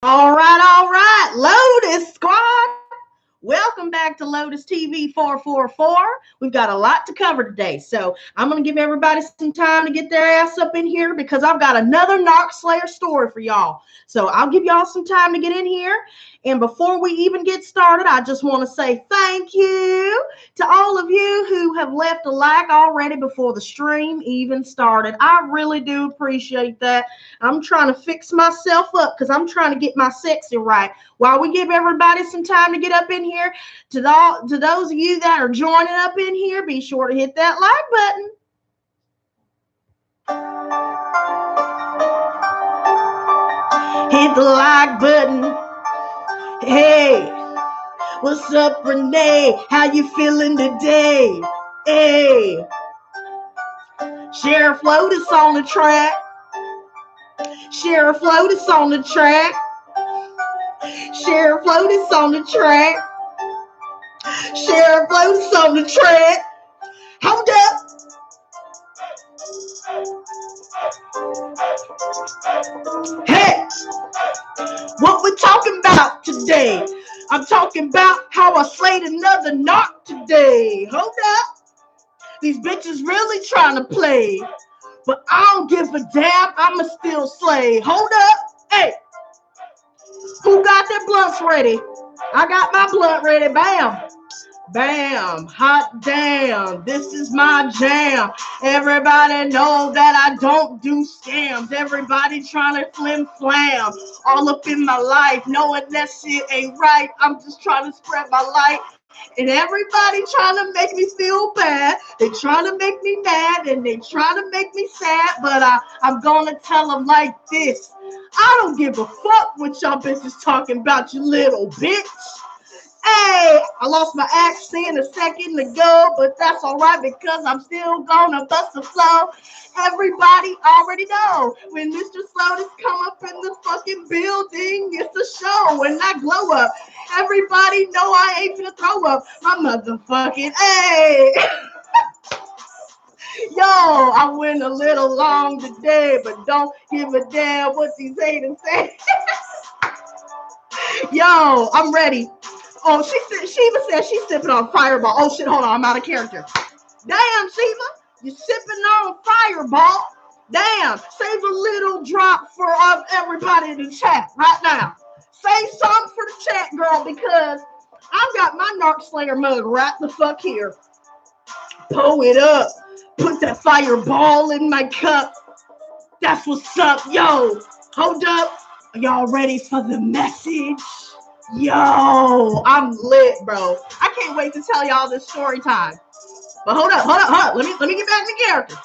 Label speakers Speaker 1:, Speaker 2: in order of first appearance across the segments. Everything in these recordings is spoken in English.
Speaker 1: All right, Lotus Squad. Welcome back to Lotus TV 444. We've got a lot to cover today, so I'm going to give everybody some time to get their ass up in here because I've got another Narc Slayer story for y'all. So I'll give y'all some time to get in here. And before we even get started, I just want to say thank you to all of you who have left a like already before the stream even started. I really do appreciate that. I'm trying to fix myself up because I'm trying to get my sexy right. While we give everybody some time to get up in here, to those of you that are joining up in here, be sure to hit that like button. Hit the like button. Hey, what's up, Renee? How you feeling today? Hey, Sheriff Lotus on the track. Sheriff Lotus on the track. Sheriff Lotus on the track. Sheriff Lotus on the track. Hold up. Hey, what we talking about today? I'm talking about how I slayed another narc today. Hold up. These bitches really trying to play. But I don't give a damn. I'ma still slay. Hold up. Hey, who got their blunts ready? I got my blunt ready. Bam. Bam, hot damn, this is my jam. Everybody know that I don't do scams. Everybody trying to flim flam all up in my life, knowing that shit ain't right. I'm just trying to spread my light. And everybody trying to make me feel bad. They trying to make me mad and they trying to make me sad. But I'm gonna tell them like this. I don't give a fuck what y'all bitches talking about, you little bitch. Hey, I lost my accent a second ago, but that's all right because I'm still gonna bust the flow. Everybody already know when Mistress Lotus come up in the fucking building, it's a show when I glow up. Everybody know I ain't gonna throw up my motherfucking hey. Yo, I went a little long today, but don't give a damn what these haters say. Yo, I'm ready. Oh, Shiva says she's sipping on Fireball. Oh shit, hold on, I'm out of character. Damn, Shiva, you sipping on Fireball. Damn, save a little drop for everybody in the chat right now. Say something for the chat, girl, because I've got my Narc Slayer mug right the fuck here. Pull it up. Put that Fireball in my cup. That's what's up, yo. Hold up. Are y'all ready for the message? Yo, I'm lit, bro. I can't wait to tell y'all this story time. But hold up. Let me get back to character.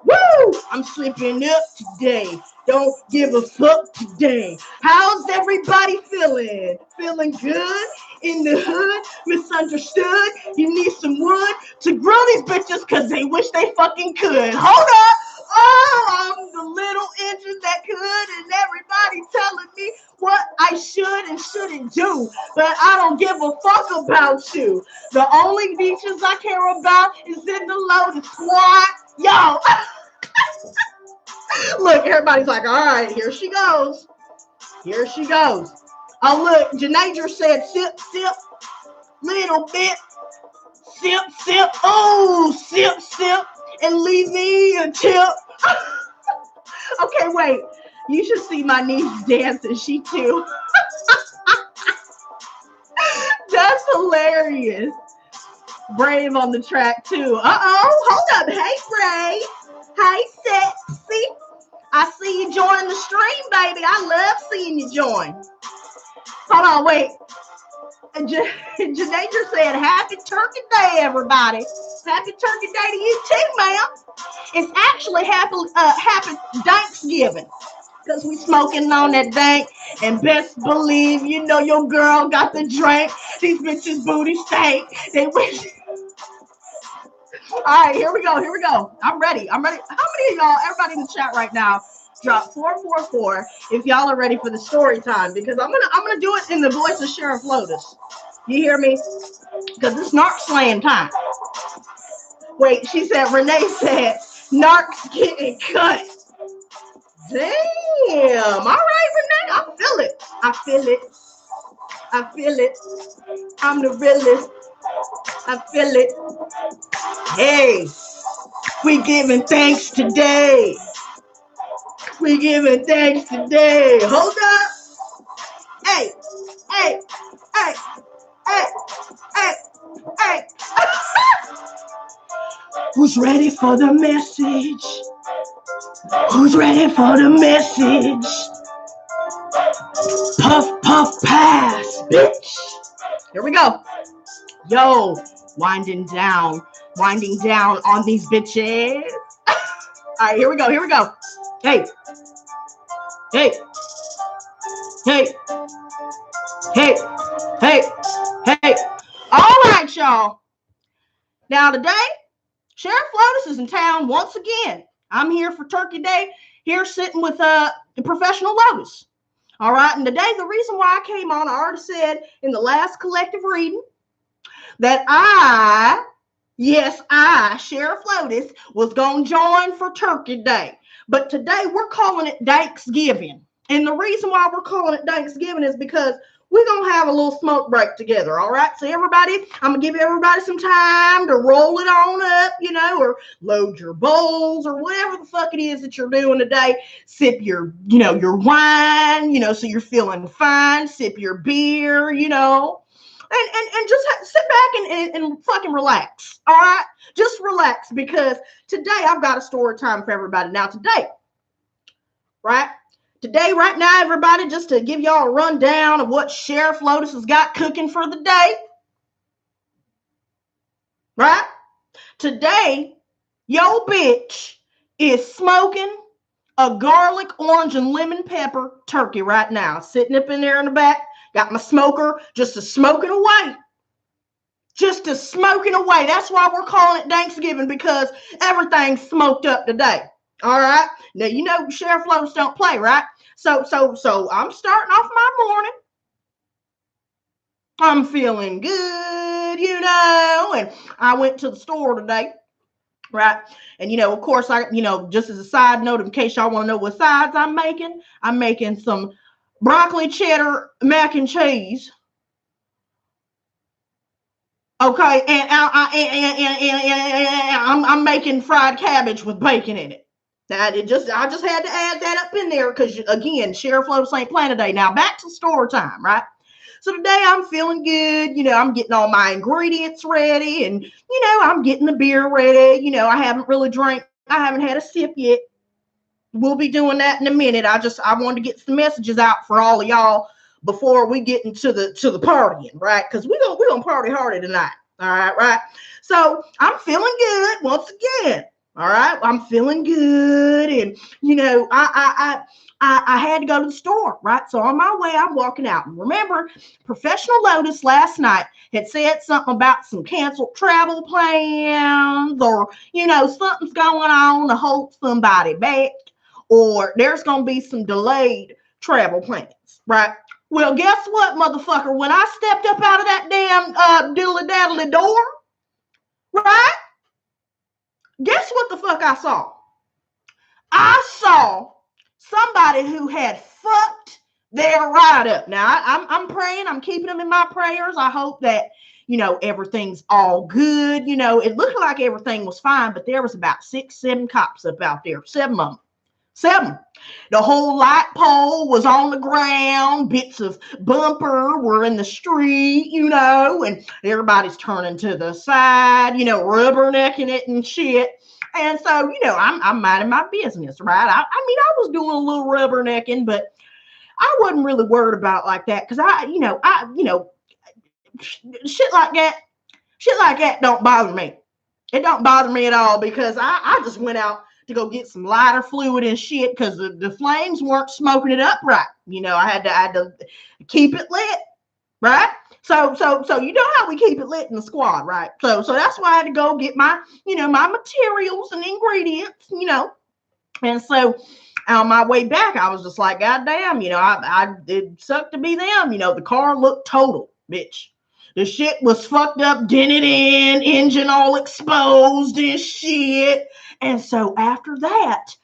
Speaker 1: Woo! I'm slipping up today. Don't give a fuck today. How's everybody feeling? Feeling good? In the hood? Misunderstood? You need some wood to grill these bitches because they wish they fucking could. Hold up! Oh, I'm the little engine that could, and everybody telling me what I should and shouldn't do. But I don't give a fuck about you. The only beaches I care about is in the Lotus Squad. Yo. Look, everybody's like, all right, here she goes. Here she goes. Oh, look, Janager said, sip, sip, little bit. Sip, sip. Oh, sip, sip. And leave me a tip. Okay, wait. You should see my niece dancing. She too. That's hilarious. Brave on the track too. Uh-oh. Hold up. Hey, Brave. Hey, sexy. I see you join the stream, baby. I love seeing you join. Hold on, wait. Janager said, happy turkey day, everybody. Happy turkey day to you too, ma'am. It's actually happy Danksgiving. Because we smoking on that dank. And best believe, you know your girl got the drink. These bitches booty stank. They wish. All right, here we go. I'm ready. How many of y'all, everybody in the chat right now, drop 444 if y'all are ready for the story time, because I'm gonna do it in the voice of Sheriff Lotus. You hear me? Because it's narc slaying time. Wait, she said, Renee said, narcs getting cut. Damn. All right, Renee, I'm feel it. I feel it. I feel it. I'm the realest. I feel it. Hey, we giving thanks today. We giving thanks today. Hold up. Hey, hey, hey, hey, hey, hey. Who's ready for the message? Who's ready for the message? Puff, puff, pass, bitch. Here we go. Yo, winding down on these bitches. All right, here we go. Hey, hey, hey, hey, hey, hey. All right, y'all. Now today, Sheriff Lotus is in town once again. I'm here for Turkey Day, here sitting with Professional Lotus. All right, and today the reason why I came on, I already said in the last collective reading that I, Sheriff Lotus, was going to join for Turkey Day. But today we're calling it Danksgiving. And the reason why we're calling it Danksgiving is because we're going to have a little smoke break together, all right? So everybody, I'm going to give everybody some time to roll it on up, or load your bowls or whatever the fuck it is that you're doing today. Sip your, your wine, so you're feeling fine. Sip your beer, and just sit back and fucking relax, all right? Just relax, because today I've got a story time for everybody. Now today, right now, everybody, just to give y'all a rundown of what Sheriff Lotus has got cooking for the day, right? Today, yo bitch is smoking a garlic, orange, and lemon pepper turkey right now. Sitting up in there in the back, got my smoker just to smoking away. Just to smoking away. That's why we're calling it Danksgiving, because everything's smoked up today. All right. Now, Sheriff Lotus don't play, right? So I'm starting off my morning. I'm feeling good, and I went to the store today, right? And, of course, just as a side note, in case y'all want to know what sides I'm making some broccoli cheddar mac and cheese. Okay, and I'm making fried cabbage with bacon in it. I just had to add that up in there because, again, Sheriff Lotus ain't playing today. Now back to store time, right? So today I'm feeling good. I'm getting all my ingredients ready, and I'm getting the beer ready. I haven't really drank. I haven't had a sip yet. We'll be doing that in a minute. I wanted to get some messages out for all of y'all before we get into the partying, right? Because we're gonna party harder tonight. All right. So I'm feeling good once again. All right, I'm feeling good, and I had to go to the store, right? So on my way, I'm walking out. And remember, Professional Lotus last night had said something about some canceled travel plans, or something's going on to hold somebody back, or there's gonna be some delayed travel plans, right? Well, guess what, motherfucker? When I stepped up out of that damn diddly-daddly door, right? Guess what the fuck I saw? I saw somebody who had fucked their ride up. Now, I'm praying. I'm keeping them in my prayers. I hope that, everything's all good. It looked like everything was fine, but there was about 6, 7 cops up out there. 7 of them. 7. The whole light pole was on the ground. Bits of bumper were in the street, and everybody's turning to the side, rubbernecking it and shit. And so, I'm minding my business, right? I was doing a little rubbernecking, but I wasn't really worried about like that, because shit like that don't bother me. It don't bother me at all, because I just went out to go get some lighter fluid and shit, because the flames weren't smoking it up right. I had to keep it lit, right? So you know how we keep it lit in the squad, right? So that's why I had to go get my, my materials and ingredients, And so on my way back, I was just like, God damn, it sucked to be them. The car looked total, bitch. The shit was fucked up, dented in, engine all exposed and shit. And so after that,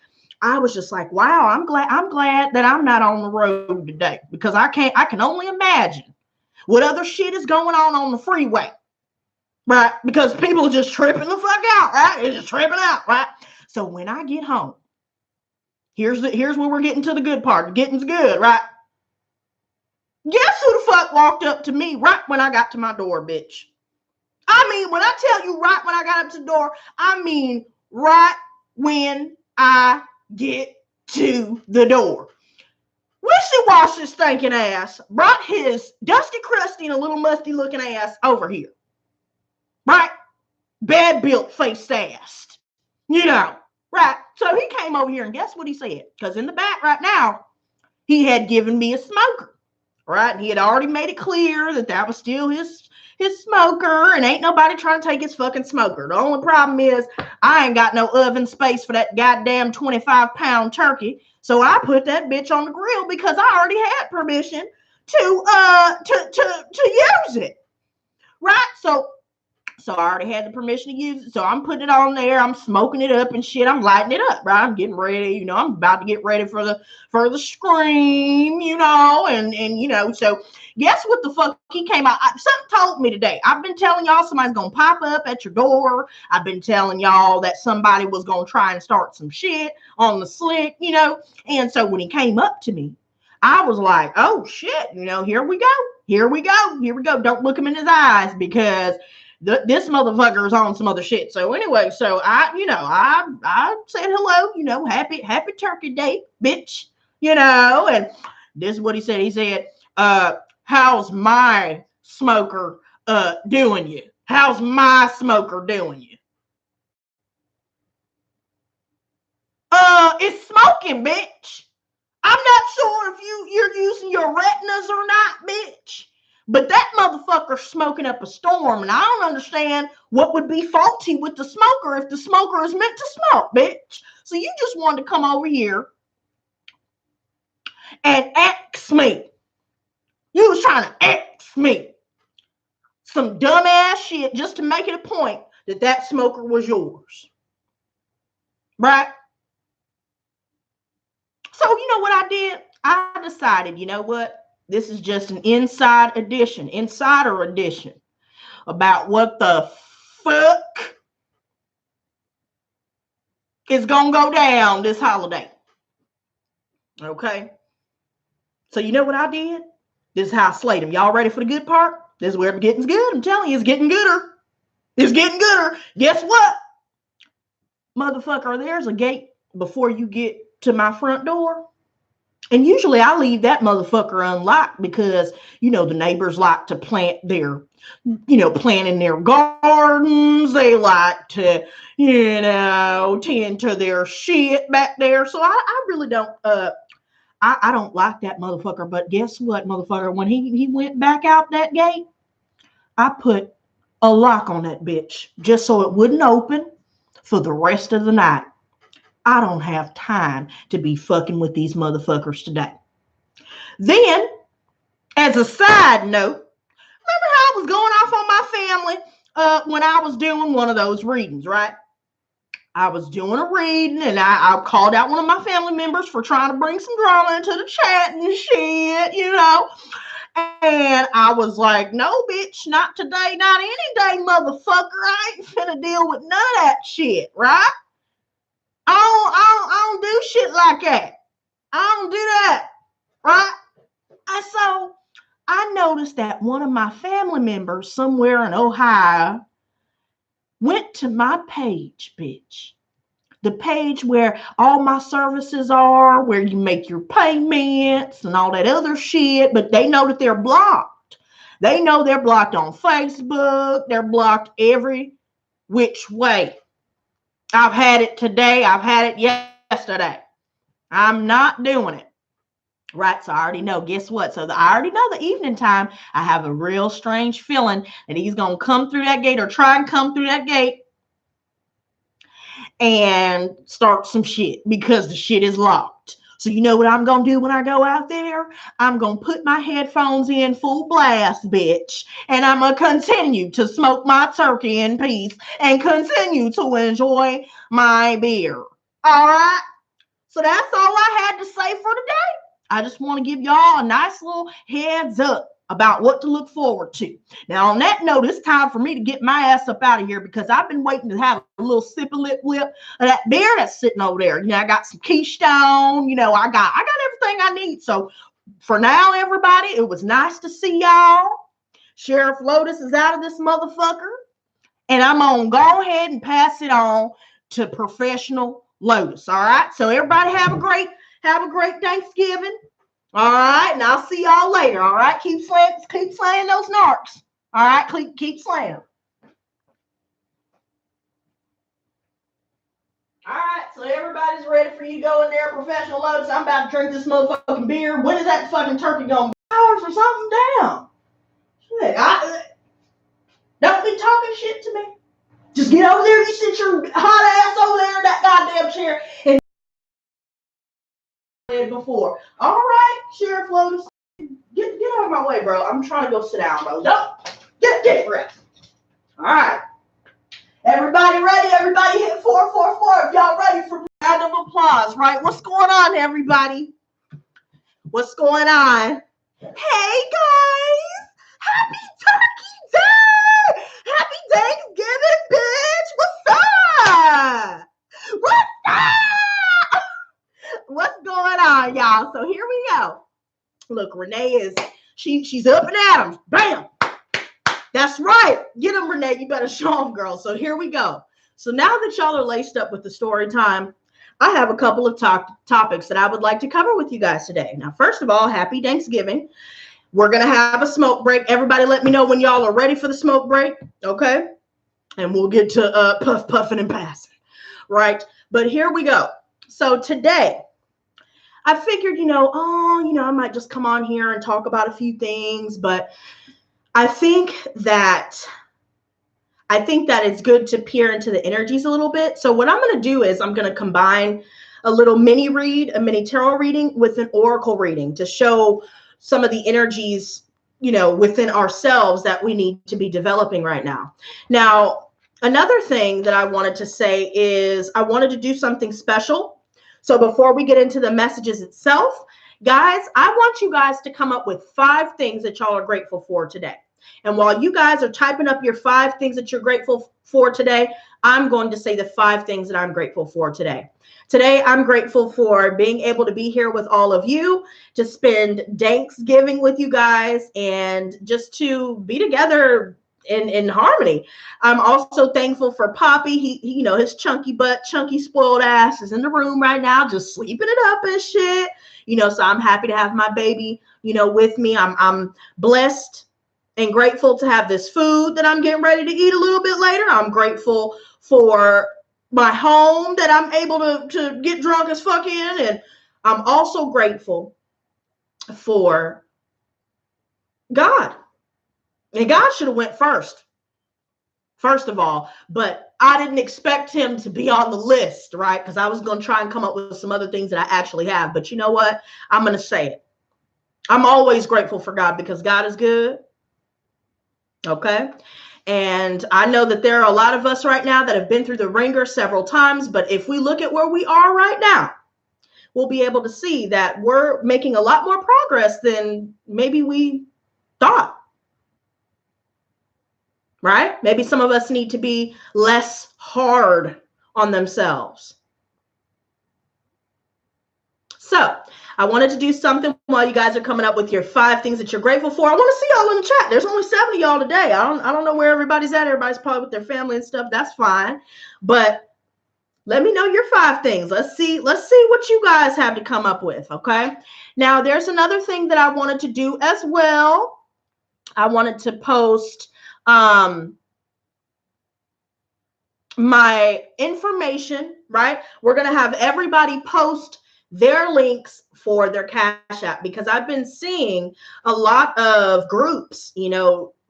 Speaker 1: I was just like, wow, I'm glad that I'm not on the road today, because I can only imagine what other shit is going on the freeway, right? Because people are just tripping the fuck out, right? They're just tripping out, right? So when I get home, here's where we're getting to the good part. Getting's good, right? Guess who the fuck walked up to me right when I got to my door, bitch? I mean, when I tell you right when I got up to the door, I mean right when I get to the door. Wishy-washy stinking ass brought his dusty, crusty, and a little musty looking ass over here. Right? Bad built faced ass. You know. Right? So he came over here, and guess what he said? Because in the back right now, he had given me a smoker. Right? And he had already made it clear that was still his smoker, and ain't nobody trying to take his fucking smoker. The only problem is I ain't got no oven space for that goddamn 25-pound turkey. So I put that bitch on the grill because I already had permission to use it. Right? So I already had the permission to use it. So I'm putting it on there. I'm smoking it up and shit. I'm lighting it up, right? I'm getting ready. You know, I'm about to get ready for the scream, you know, and you know, so guess what the fuck he came out? Something told me today. I've been telling y'all somebody's going to pop up at your door. I've been telling y'all that somebody was going to try and start some shit on the slick, you know. And so when he came up to me, I was like, oh shit, you know, here we go. Here we go. Here we go. Don't look him in his eyes, because this motherfucker is on some other shit. So anyway, so I said hello, you know, happy turkey day, bitch, you know, and this is what he said. He said, how's my smoker doing you? How's my smoker doing you? It's smoking, bitch. I'm not sure if you're using your retinas or not, bitch. But that motherfucker's smoking up a storm, and I don't understand what would be faulty with the smoker if the smoker is meant to smoke, bitch. So you just wanted to come over here and ask me. You was trying to ask me some dumbass shit just to make it a point that smoker was yours. Right? So you know what I did? I decided, you know what? This is just an insider edition about what the fuck is gonna go down this holiday. Okay? So you know what I did? This is how I slayed them. Y'all ready for the good part? This is where it's getting good. I'm telling you, it's getting gooder. It's getting gooder. Guess what? Motherfucker, there's a gate before you get to my front door. And usually I leave that motherfucker unlocked because, you know, the neighbors like to planting their gardens. They like to, you know, tend to their shit back there. So I really don't, I don't like that motherfucker. But guess what, motherfucker? When he went back out that gate, I put a lock on that bitch just so it wouldn't open for the rest of the night. I don't have time to be fucking with these motherfuckers today. Then, as a side note, remember how I was going off on my family when I was doing one of those readings, right? I was doing a reading, and I called out one of my family members for trying to bring some drama into the chat and shit, you know. And I was like, no, bitch, not today, not any day, motherfucker. I ain't finna deal with none of that shit, right? I don't do shit like that. I don't do that, right? And so I noticed that one of my family members somewhere in Ohio went to my page, bitch. The page where all my services are, where you make your payments and all that other shit, but they know that they're blocked. They know they're blocked on Facebook. They're blocked every which way. I've had it today. I've had it yesterday. I'm not doing it. Right, so I already know. Guess what? So I already know the evening time, I have a real strange feeling that he's going to come through that gate or try and come through that gate and start some shit because the shit is locked. So you know what I'm going to do when I go out there? I'm going to put my headphones in full blast, bitch. And I'm going to continue to smoke my turkey in peace and continue to enjoy my beer. All right? So that's all I had to say for today. I just want to give y'all a nice little heads up about what to look forward to. Now, on that note, it's time for me to get my ass up out of here because I've been waiting to have a little sip of that beer that's sitting over there. You know, I got some Keystone. You know, I got everything I need. So for now, everybody, it was nice to see y'all. Sheriff Lotus is out of this motherfucker. And I'm going to go ahead and pass it on to Professional Lotus. All right. So everybody have a great Thanksgiving. All right. And I'll see y'all later. All right. Keep slaying those narcs. All right. Keep slaying. All right. So everybody's ready for you to go in there, Professional Lotus. I'm about to drink this motherfucking beer. When is that fucking turkey going to be? Hours or something down. Shit. Don't be talking shit to me. Just get over there. You sit your hot ass over there in that goddamn chair and before. All right, Sheriff Lotus. Get out of my way, bro. I'm trying to go sit down, bro. No. Get it, bro. All right. Everybody ready? Everybody hit 444 if y'all ready for a round of applause, right? What's going on, everybody? What's going on? Hey, guys. Happy Turkey Day. Happy Danksgiving, bitch. What's up? What's up? What's going on, y'all? So here we go. Look, Renee she's up and at 'em. Bam. That's right. Get them, Renee. You better show them, girl. So here we go. So now that y'all are laced up with the story time, I have a couple of topics that I would like to cover with you guys today. Now, first of all, happy Thanksgiving. We're going to have a smoke break. Everybody let me know when y'all are ready for the smoke break, okay? And we'll get to puffing and passing, right? But here we go. So today, I figured, I might just come on here and talk about a few things, but I think that it's good to peer into the energies a little bit. So what I'm going to do is I'm going to combine a little mini tarot reading with an oracle reading to show some of the energies, within ourselves that we need to be developing right now. Now, another thing that I wanted to say is I wanted to do something special. So before we get into the messages itself, guys, I want you guys to come up with 5 things that y'all are grateful for today. And while you guys are typing up your 5 things that you're grateful for today, I'm going to say the 5 things that I'm grateful for today. Today, I'm grateful for being able to be here with all of you, to spend Danksgiving with you guys, and just to be together in harmony. I'm also thankful for Poppy. He his chunky butt, chunky spoiled ass is in the room right now, just sleeping it up and shit. So I'm happy to have my baby, with me. I'm blessed and grateful to have this food that I'm getting ready to eat a little bit later. I'm grateful for my home that I'm able to get drunk as fuck in. And I'm also grateful for God. And God should have went first of all, but I didn't expect him to be on the list, right? Because I was going to try and come up with some other things that I actually have. But you know what? I'm going to say it. I'm always grateful for God because God is good. Okay. And I know that there are a lot of us right now that have been through the ringer several times. But if we look at where we are right now, we'll be able to see that we're making a lot more progress than maybe we thought. Right? Maybe some of us need to be less hard on themselves. So I wanted to do something while you guys are coming up with your 5 things that you're grateful for. I want to see y'all in the chat. There's only 7 of y'all today. I don't know where everybody's at. Everybody's probably with their family and stuff. That's fine. But let me know your 5 things. Let's see what you guys have to come up with. Okay. Now there's another thing that I wanted to do as well. I wanted to post my information, right? We're going to have everybody post their links for their Cashapp, because I've been seeing a lot of groups,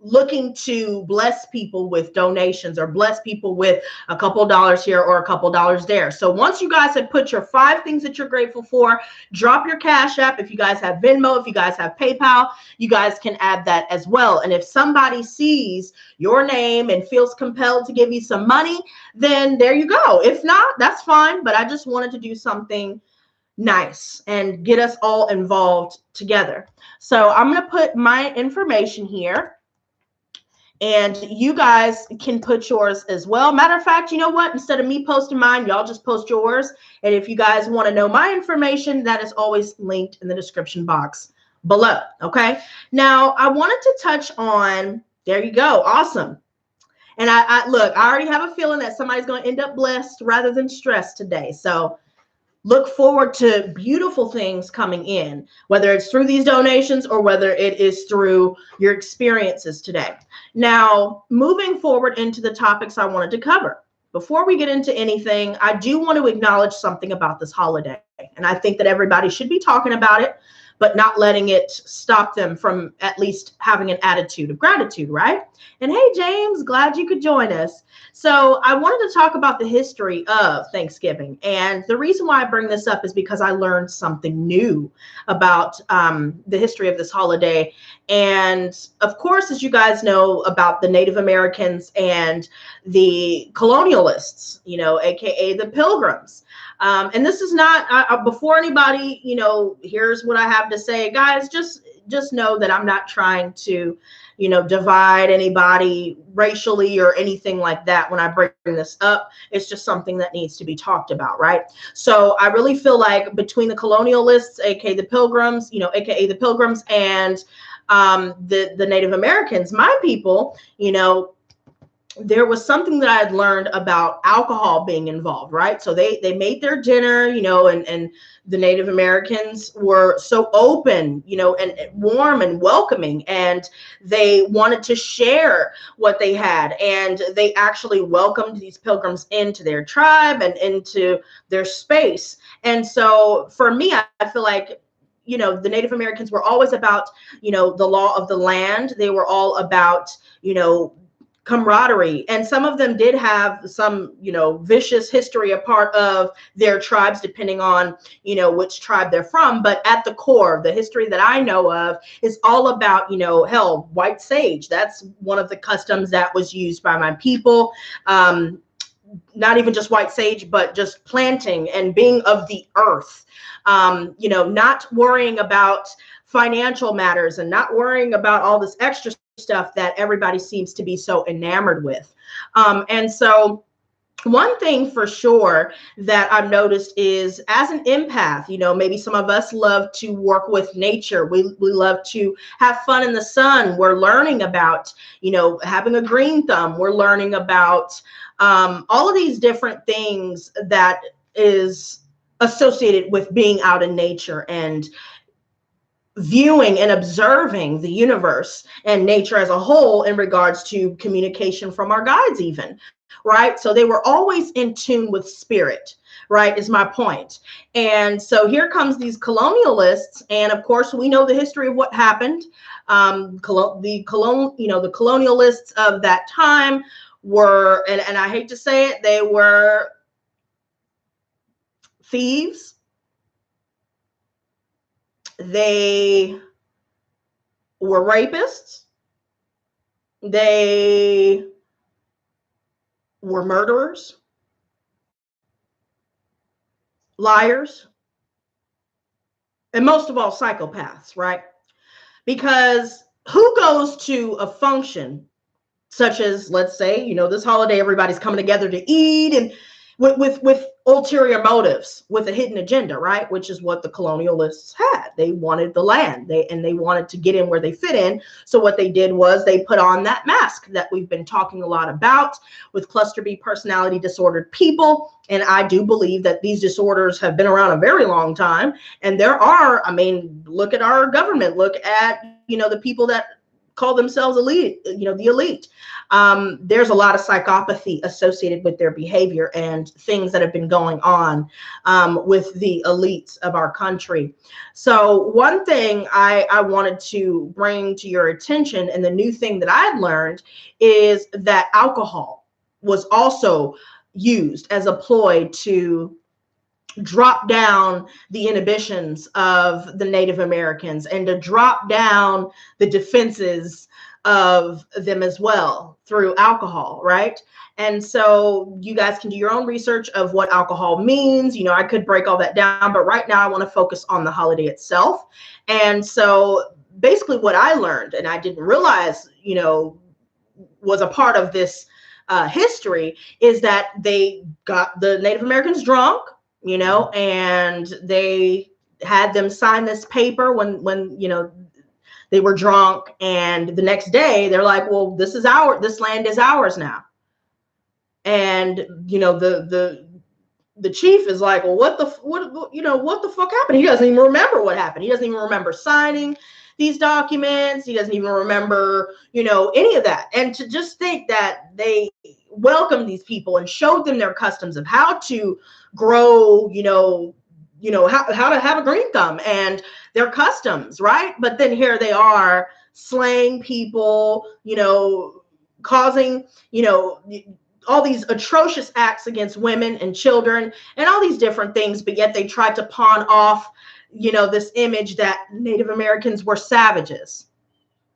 Speaker 1: looking to bless people with donations or bless people with a couple dollars here or a couple dollars there. So once you guys have put your 5 things that you're grateful for, drop your Cashapp. If you guys have Venmo, if you guys have PayPal, you guys can add that as well. And if somebody sees your name and feels compelled to give you some money, then there you go. If not, that's fine. But I just wanted to do something nice and get us all involved together. So I'm going to put my information here, and you guys can put yours as well. Matter of fact, you know what? Instead of me posting mine, y'all just post yours. And if you guys want to know my information, that is always linked in the description box below. Okay. Now, I wanted to touch on, there you go. Awesome. And I look, I already have a feeling that somebody's going to end up blessed rather than stressed today. So look forward to beautiful things coming in, whether it's through these donations or whether it is through your experiences today. Now, moving forward into the topics I wanted to cover. Before we get into anything, I do want to acknowledge something about this holiday. And I think that everybody should be talking about it, but not letting it stop them from at least having an attitude of gratitude, right? And hey, James, glad you could join us. So I wanted to talk about the history of Thanksgiving. And the reason why I bring this up is because I learned something new about the history of this holiday. And of course, as you guys know about the Native Americans and the colonialists, you know, AKA the Pilgrims. And this is not, before anybody, you know, here's what I have to say, guys, just know that I'm not trying to, you know, divide anybody racially or anything like that when I bring this up. It's just something that needs to be talked about, right? So I really feel like between the colonialists, aka the Pilgrims, you know, aka the Pilgrims, and the Native Americans, my people, you know, there was something that I had learned about alcohol being involved, right? So they made their dinner, you know, and the Native Americans were so open, you know, and warm and welcoming, and they wanted to share what they had, and they actually welcomed these pilgrims into their tribe and into their space. And so for me, I feel like, you know, the Native Americans were always about, you know, the law of the land. They were all about, you know, camaraderie, and some of them did have some, you know, vicious history a part of their tribes, depending on, you know, which tribe they're from. But at the core, the history that I know of is all about, you know, hell, white sage. That's one of the customs that was used by my people. Not even just white sage, but just planting and being of the earth. You know, not worrying about financial matters and not worrying about all this extra stuff that everybody seems to be so enamored with. And so one thing for sure that I've noticed is, as an empath, you know, maybe some of us love to work with nature. We love to have fun in the sun. We're learning about, you know, having a green thumb. We're learning about all of these different things that is associated with being out in nature and viewing and observing the universe and nature as a whole in regards to communication from our guides even, right? So they were always in tune with spirit, right, is my point. And so here comes these colonialists, and of course we know the history of what happened. The colonialists of that time were, and I hate to say it, they were thieves. They were rapists. They were murderers, liars, and most of all, psychopaths, right? Because who goes to a function such as, let's say, you know, this holiday, everybody's coming together to eat, and with ulterior motives, with a hidden agenda, right? Which is what the colonialists had. They wanted the land, they wanted to get in where they fit in. So what they did was they put on that mask that we've been talking a lot about with cluster B personality disordered people. And I do believe that these disorders have been around a very long time. And there are, I mean, look at our government, look at, you know, the people that call themselves elite, you know, the elite. There's a lot of psychopathy associated with their behavior and things that have been going on with the elites of our country. So one thing I wanted to bring to your attention, and the new thing that I've learned, is that alcohol was also used as a ploy to drop down the inhibitions of the Native Americans and to drop down the defenses of them as well through alcohol, right? And so you guys can do your own research of what alcohol means. You know, I could break all that down, but right now I want to focus on the holiday itself. And so basically what I learned, and I didn't realize, you know, was a part of this history, is that they got the Native Americans drunk, you know, and they had them sign this paper when you know, they were drunk, and the next day they're like, well, this land is ours now. And you know, the chief is like, well, what the fuck happened? He doesn't even remember what happened. He doesn't even remember signing these documents. He doesn't even remember, you know, any of that. And to just think that they welcomed these people and showed them their customs of how to grow, how to have a green thumb and their customs, right? But then here they are slaying people, you know, causing, you know, all these atrocious acts against women and children and all these different things, but yet they tried to pawn off, you know, this image that Native Americans were savages.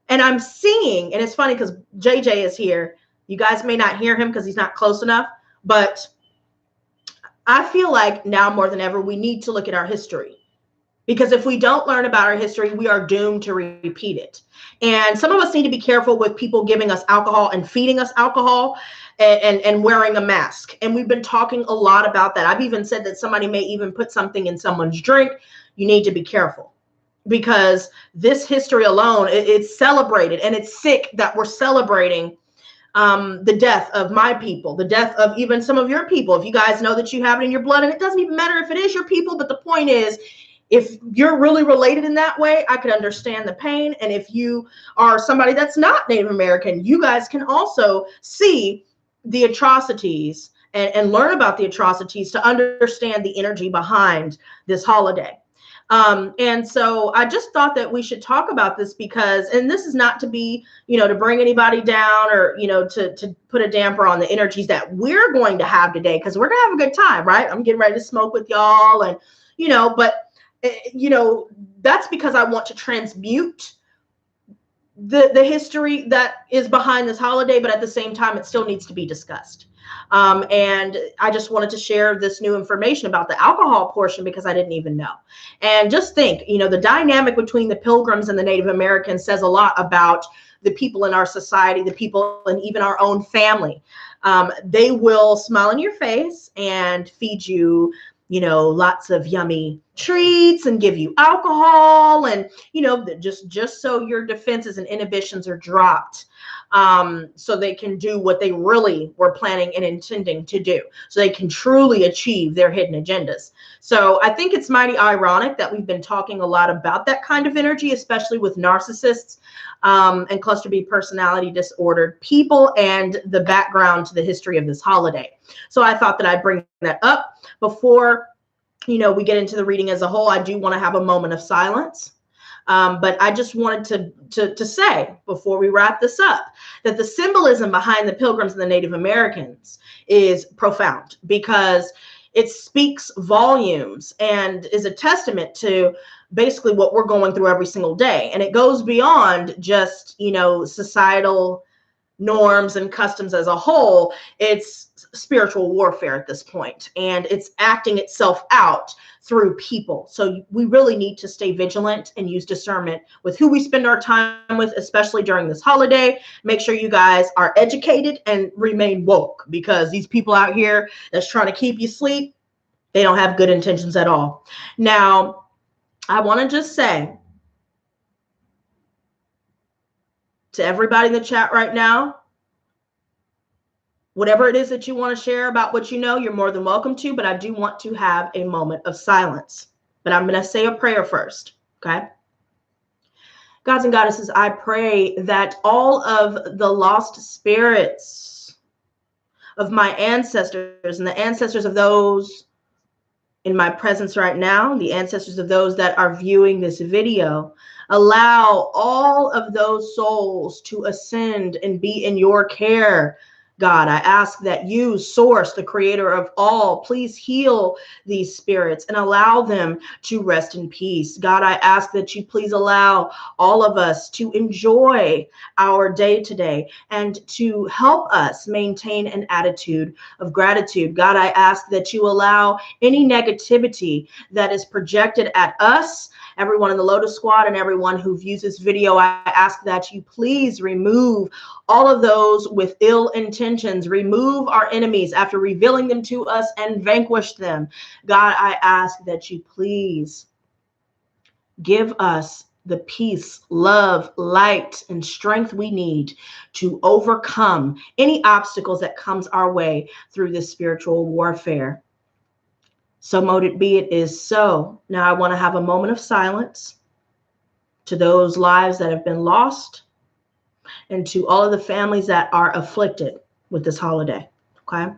Speaker 1: And I'm seeing, and it's funny because JJ is here. You guys may not hear him because he's not close enough, but I feel like now more than ever, we need to look at our history. Because if we don't learn about our history, we are doomed to repeat it. And some of us need to be careful with people giving us alcohol and feeding us alcohol and wearing a mask. And we've been talking a lot about that. I've even said that somebody may even put something in someone's drink. You need to be careful, because this history alone, it's celebrated, and it's sick that we're celebrating the death of my people, the death of even some of your people. If you guys know that you have it in your blood, and it doesn't even matter if it is your people, but the point is, if you're really related in that way, I could understand the pain. And if you are somebody that's not Native American, you guys can also see the atrocities and learn about the atrocities to understand the energy behind this holiday. And so I just thought that we should talk about this because, and this is not to be, you know, to bring anybody down or, you know, to put a damper on the energies that we're going to have today, because we're going to have a good time, right? I'm getting ready to smoke with y'all, and, you know, but, you know, that's because I want to transmute the history that is behind this holiday, but at the same time, it still needs to be discussed. And I just wanted to share this new information about the alcohol portion because I didn't even know. And just think, you know, the dynamic between the Pilgrims and the Native Americans says a lot about the people in our society, the people and even our own family. They will smile in your face and feed you, you know, lots of yummy treats and give you alcohol, and, you know, just so your defenses and inhibitions are dropped, so they can do what they really were planning and intending to do, so they can truly achieve their hidden agendas. So I think it's mighty ironic that we've been talking a lot about that kind of energy, especially with narcissists and cluster B personality disordered people, and the background to the history of this holiday. So I thought that I'd bring that up before, you know, we get into the reading as a whole. I do want to have a moment of silence. But I just wanted to say before we wrap this up that the symbolism behind the Pilgrims and the Native Americans is profound, because it speaks volumes and is a testament to basically what we're going through every single day. And it goes beyond just, you know, societal norms and customs as a whole. It's spiritual warfare at this point, and it's acting itself out through people. So we really need to stay vigilant and use discernment with who we spend our time with, especially during this holiday. Make sure you guys are educated and remain woke, because these people out here that's trying to keep you asleep, they don't have good intentions at all. Now, I want to just say to everybody in the chat right now, whatever it is that you want to share about what you know, you're more than welcome to, but I do want to have a moment of silence. But I'm going to say a prayer first, okay? Gods and goddesses, I pray that all of the lost spirits of my ancestors and the ancestors of those in my presence right now, the ancestors of those that are viewing this video, allow all of those souls to ascend and be in your care, God, I ask that you, Source, the creator of all, please heal these spirits and allow them to rest in peace. God, I ask that you please allow all of us to enjoy our day today and to help us maintain an attitude of gratitude. God, I ask that you allow any negativity that is projected at us, everyone in the Lotus Squad and everyone who views this video, I ask that you please remove all of those with ill intentions. Remove our enemies after revealing them to us and vanquish them. God, I ask that you please give us the peace, love, light, and strength we need to overcome any obstacles that comes our way through this spiritual warfare. So mote it be, it is so. Now I want to have a moment of silence to those lives that have been lost and to all of the families that are afflicted with this holiday. Okay.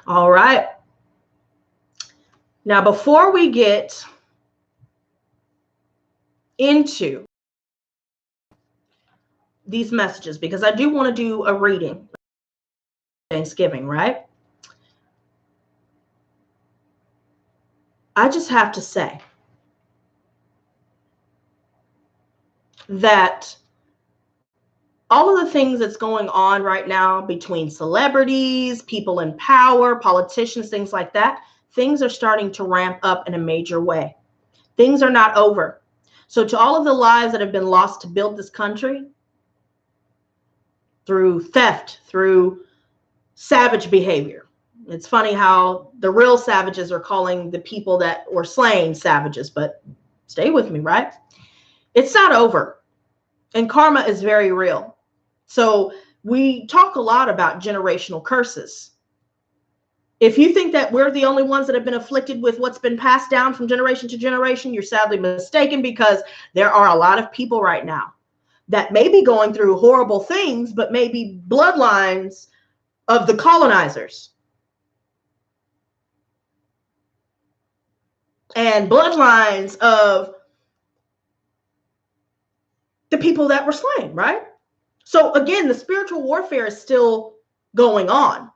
Speaker 1: All right. Now, before we get into these messages, because I do want to do a reading, Danksgiving, right? I just have to say that all of the things that's going on right now between celebrities, people in power, politicians, things like that, things are starting to ramp up in a major way. Things are not over. So to all of the lives that have been lost to build this country through theft, through savage behavior. It's funny how the real savages are calling the people that were slain savages, but stay with me, right? It's not over. And karma is very real. So we talk a lot about generational curses. If you think that we're the only ones that have been afflicted with what's been passed down from generation to generation, you're sadly mistaken, because there are a lot of people right now that may be going through horrible things, but maybe bloodlines of the colonizers and bloodlines of the people that were slain, right? So again, the spiritual warfare is still going on.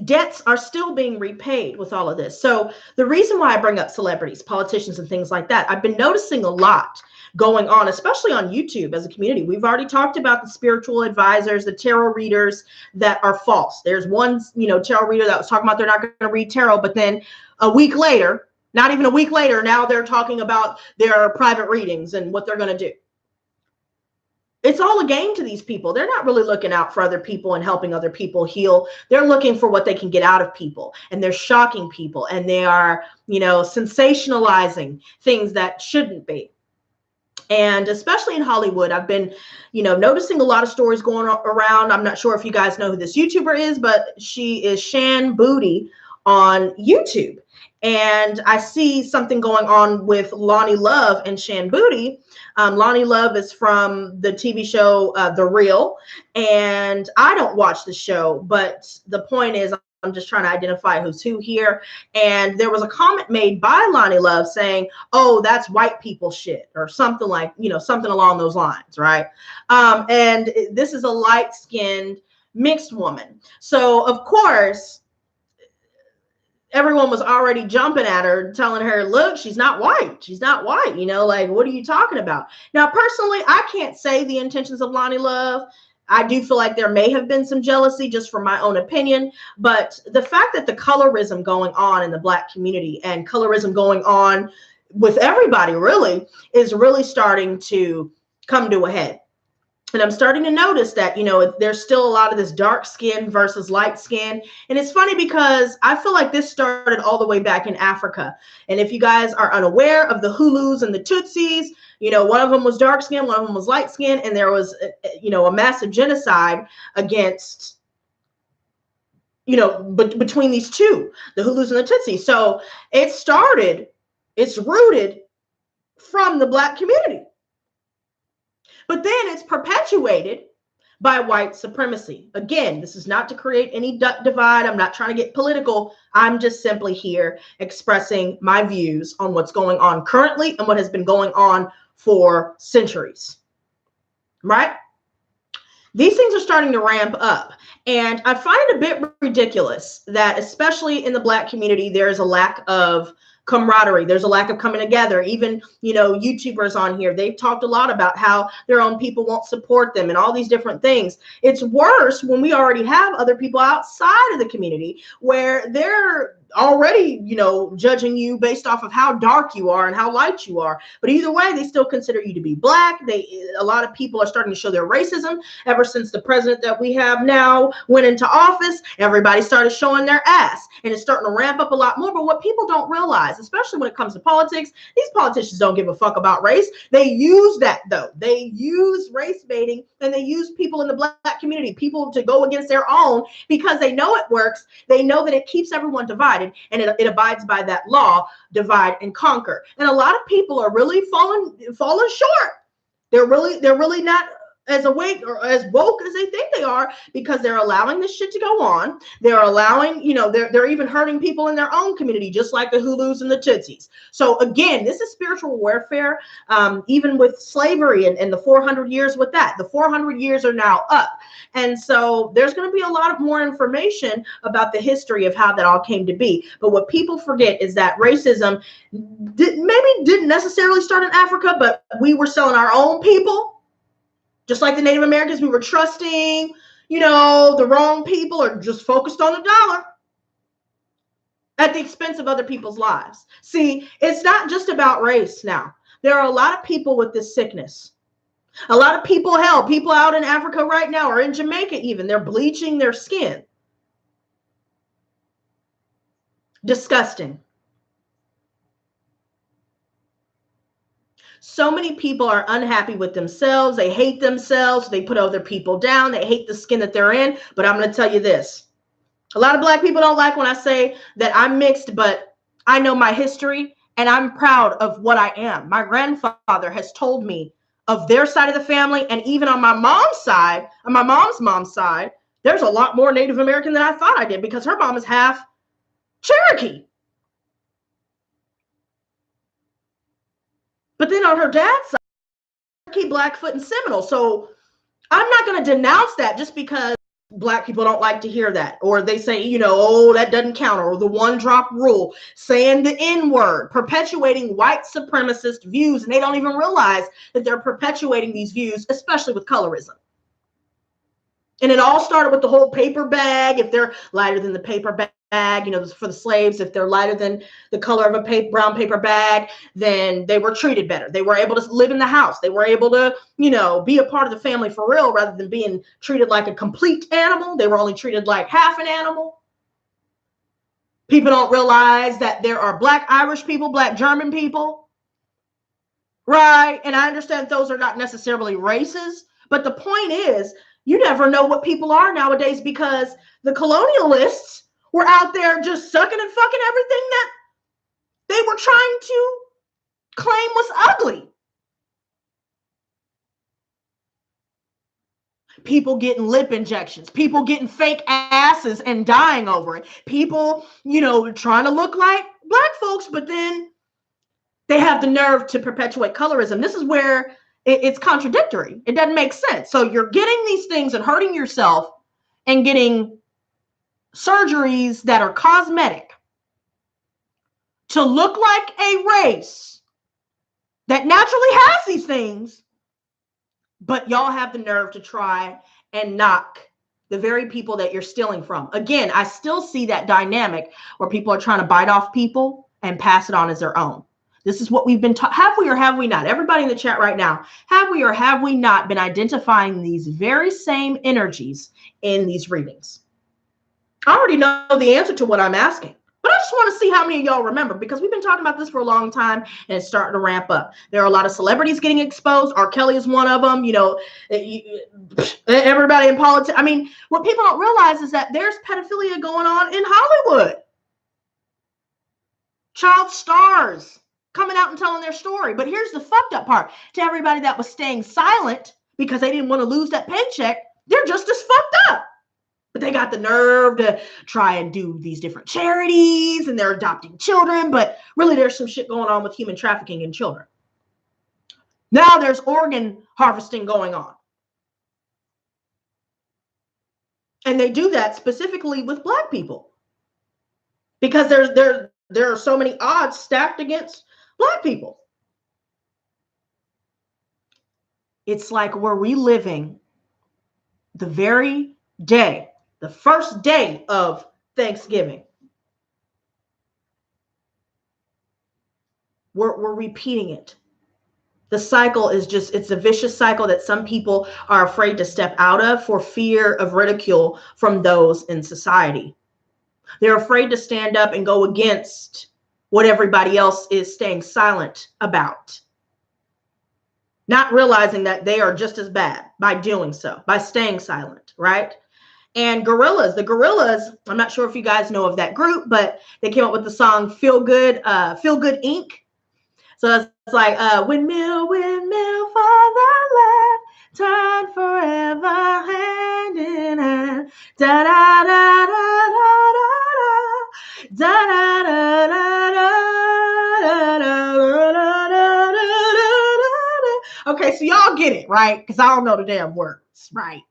Speaker 1: Debts are still being repaid with all of this. So the reason why I bring up celebrities, politicians, and things like that, I've been noticing a lot going on, especially on YouTube as a community. We've already talked about the spiritual advisors, the tarot readers that are false. There's one, tarot reader that was talking about they're not going to read tarot, but then a week later, not even a week later, now they're talking about their private readings and what they're going to do. It's all a game to these people. They're not really looking out for other people and helping other people heal. They're looking for what they can get out of people, and they're shocking people, and they are, sensationalizing things that shouldn't be. And especially in Hollywood, I've been, noticing a lot of stories going around. I'm not sure if you guys know who this YouTuber is, but she is Shan Booty on YouTube. And I see something going on with Lonnie Love and Shan Booty. Lonnie Love is from the TV show The Real, and I don't watch the show, but the point is I'm just trying to identify who's who here. And there was a comment made by Lonnie Love saying, "Oh, that's white people shit," or something like, something along those lines, right? And this is a light-skinned mixed woman. So, of course, everyone was already jumping at her, telling her, look, she's not white. She's not white. Like, what are you talking about? Now, personally, I can't say the intentions of Lonnie Love. I do feel like there may have been some jealousy, just from my own opinion. But the fact that the colorism going on in the Black community and colorism going on with everybody really is really starting to come to a head. And I'm starting to notice that, there's still a lot of this dark skin versus light skin. And it's funny because I feel like this started all the way back in Africa. And if you guys are unaware of the Hulus and the Tutsis, one of them was dark skin, one of them was light skin. And there was, a massive genocide against, between these two, the Hulus and the Tutsis. So it's rooted from the Black community. But then it's perpetuated by white supremacy. Again, this is not to create any divide. I'm not trying to get political. I'm just simply here expressing my views on what's going on currently and what has been going on for centuries, right? These things are starting to ramp up. And I find it a bit ridiculous that, especially in the Black community, there's a lack of camaraderie. There's a lack of coming together. Even, YouTubers on here, they've talked a lot about how their own people won't support them and all these different things. It's worse when we already have other people outside of the community where they're already, judging you based off of how dark you are and how light you are. But either way, they still consider you to be Black. A lot of people are starting to show their racism ever since the president that we have now went into office. Everybody started showing their ass, and it's starting to ramp up a lot more. But what people don't realize, especially when it comes to politics, these politicians don't give a fuck about race. They use that, though. They use race baiting, and they use people in the Black community, people to go against their own, because they know it works. They know that it keeps everyone divided, and it abides by that law, divide and conquer. And a lot of people are really falling short. They're really not as awake or as woke as they think they are, because they're allowing this shit to go on. They're allowing, they're even hurting people in their own community, just like the Hulus and the Tootsies. So again, this is spiritual warfare, even with slavery and the 400 years with that. The 400 years are now up. And so there's going to be a lot of more information about the history of how that all came to be. But what people forget is that racism didn't necessarily start in Africa, but we were selling our own people. Just like the Native Americans, we were trusting, the wrong people, or just focused on the dollar at the expense of other people's lives. See, it's not just about race now. There are a lot of people with this sickness. A lot of people out in Africa right now, or in Jamaica even, they're bleaching their skin. Disgusting. So many people are unhappy with themselves. They hate themselves. They put other people down. They hate the skin that they're in. But I'm going to tell you this. A lot of Black people don't like when I say that I'm mixed, but I know my history and I'm proud of what I am. My grandfather has told me of their side of the family, and even on my mom's side, on my mom's side, there's a lot more Native American than I thought I did, because her mom is half Cherokee. But then on her dad's side, Cherokee, Blackfoot, and Seminole. So I'm not going to denounce that just because Black people don't like to hear that, or they say, oh, that doesn't count, or the one drop rule, saying the N-word, perpetuating white supremacist views, and they don't even realize that they're perpetuating these views, especially with colorism. And it all started with the whole paper bag. If they're lighter than the paper bag, for the slaves, if they're lighter than the color of a brown paper bag, then they were treated better. They were able to live in the house. They were able to, be a part of the family for real, rather than being treated like a complete animal. They were only treated like half an animal. People don't realize that there are Black Irish people, Black German people, right? And I understand those are not necessarily races, but the point is, you never know what people are nowadays, because the colonialists were out there just sucking and fucking everything that they were trying to claim was ugly. People getting lip injections, people getting fake asses and dying over it. People, trying to look like Black folks, but then they have the nerve to perpetuate colorism. This is where it's contradictory. It doesn't make sense. So you're getting these things and hurting yourself and getting surgeries that are cosmetic to look like a race that naturally has these things, but y'all have the nerve to try and knock the very people that you're stealing from. Again, I still see that dynamic where people are trying to bite off people and pass it on as their own. This is what we've been taught. Have we or have we not? Everybody in the chat right now, have we or have we not been identifying these very same energies in these readings? I already know the answer to what I'm asking, but I just want to see how many of y'all remember, because we've been talking about this for a long time and it's starting to ramp up. There are a lot of celebrities getting exposed. R. Kelly is one of them. Everybody in politics. I mean, what people don't realize is that there's pedophilia going on in Hollywood. Child stars coming out and telling their story. But here's the fucked up part. To everybody that was staying silent because they didn't want to lose that paycheck, they're just as fucked up. But they got the nerve to try and do these different charities, and they're adopting children. But really, there's some shit going on with human trafficking in children. Now there's organ harvesting going on. And they do that specifically with Black people, because there are so many odds stacked against Black people. It's like we're reliving the very day, the first day of Thanksgiving. We're repeating it. The cycle is just, it's a vicious cycle that some people are afraid to step out of for fear of ridicule from those in society. They're afraid to stand up and go against what everybody else is staying silent about, not realizing that they are just as bad by doing so, by staying silent, right? And the Gorillas, I'm not sure if you guys know of that group, but they came up with the song Feel Good Inc. So it's like, windmill, windmill for the land, turn forever hand in hand. Da da da da da da da da da da da da da. Okay, so y'all get it, right? Because I don't know the damn words, right?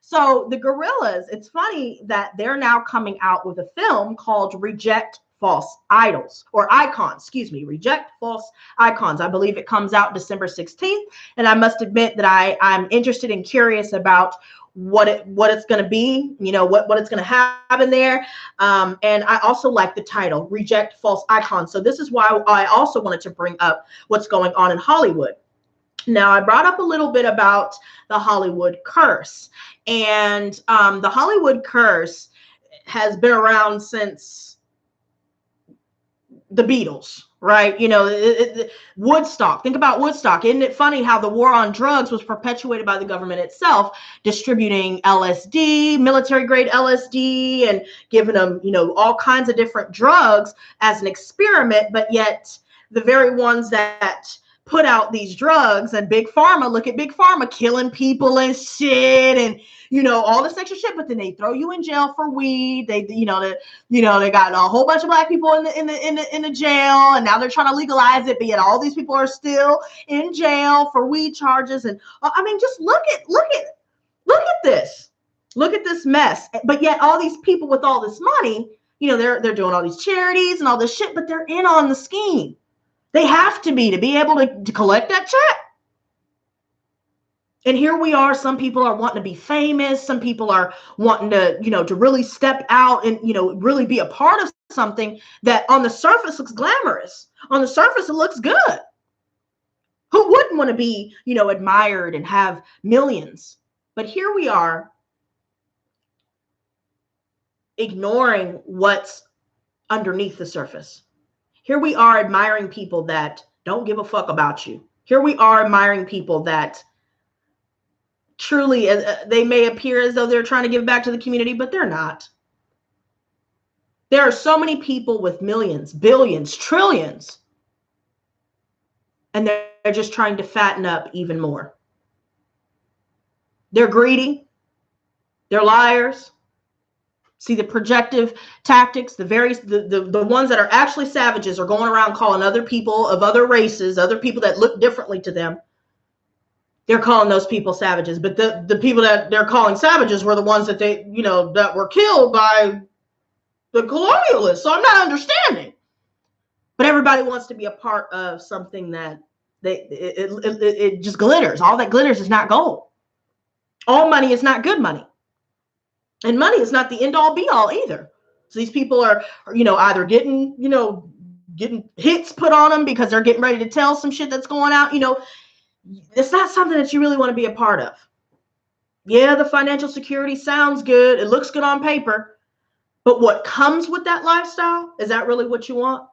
Speaker 1: So the Gorillas, it's funny that they're now coming out with a film called Reject False Idols, or Icons, Reject False Icons. I believe it comes out December 16th. And I must admit that I'm interested and curious about what it's going to be, what it's going to have in there. And I also like the title, Reject False Icons. So this is why I also wanted to bring up what's going on in Hollywood. Now, I brought up a little bit about the Hollywood curse. And the Hollywood curse has been around since the Beatles, right? Woodstock. Think about Woodstock. Isn't it funny how the war on drugs was perpetuated by the government itself, distributing LSD, military grade LSD, and giving them, all kinds of different drugs as an experiment. But yet the very ones that put out these drugs, and Big Pharma, look at Big Pharma killing people and shit, and all this extra shit, but then they throw you in jail for weed. They they got a whole bunch of Black people in the jail, and now they're trying to legalize it, but yet all these people are still in jail for weed charges. And I mean, just look at this. Look at this mess. But yet all these people with all this money, they're doing all these charities and all this shit, but they're in on the scheme. They have to be able to collect that check. And here we are. Some people are wanting to be famous. Some people are wanting to, to really step out and, really be a part of something that on the surface looks glamorous. On the surface, it looks good. Who wouldn't want to be, admired and have millions? But here we are ignoring what's underneath the surface. Here we are admiring people that don't give a fuck about you. Here we are admiring people that truly, they may appear as though they're trying to give back to the community, but they're not. There are so many people with millions, billions, trillions, and they're just trying to fatten up even more. They're greedy. They're liars. See, the projective tactics, the ones that are actually savages are going around calling other people of other races, other people that look differently to them. They're calling those people savages. But the people that they're calling savages were the ones that that were killed by the colonialists. So I'm not understanding. But everybody wants to be a part of something that it just glitters. All that glitters is not gold. All money is not good money. And money is not the end all be all either. So these people are either getting hits put on them because they're getting ready to tell some shit that's going out. It's not something that you really want to be a part of. Yeah, the financial security sounds good. It looks good on paper. But what comes with that lifestyle, is that really what you want?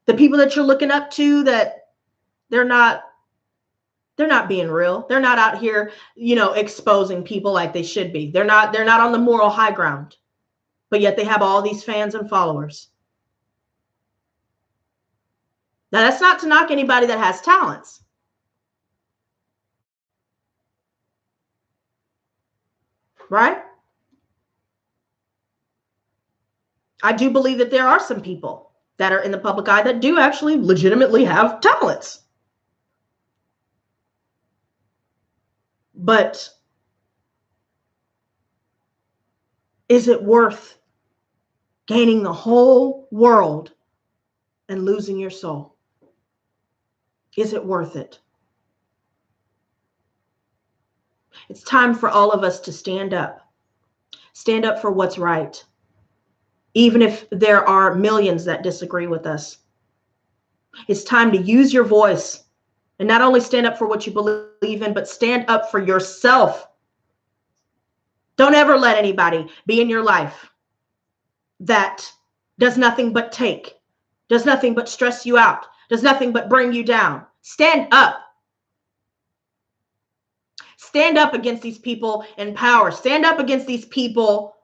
Speaker 1: The people that you're looking up to, that they're not being real. They're not out here, exposing people like they should be. They're not on the moral high ground, but yet they have all these fans and followers. Now, that's not to knock anybody that has talents. Right? I do believe that there are some people that are in the public eye that do actually legitimately have talents. But is it worth gaining the whole world and losing your soul? Is it worth it? It's time for all of us to stand up. Stand up for what's right. Even if there are millions that disagree with us. It's time to use your voice and not only stand up for what you believe in, but stand up for yourself. Don't ever let anybody be in your life that does nothing but take, does nothing but stress you out, does nothing but bring you down. Stand up. Stand up against these people in power. Stand up against these people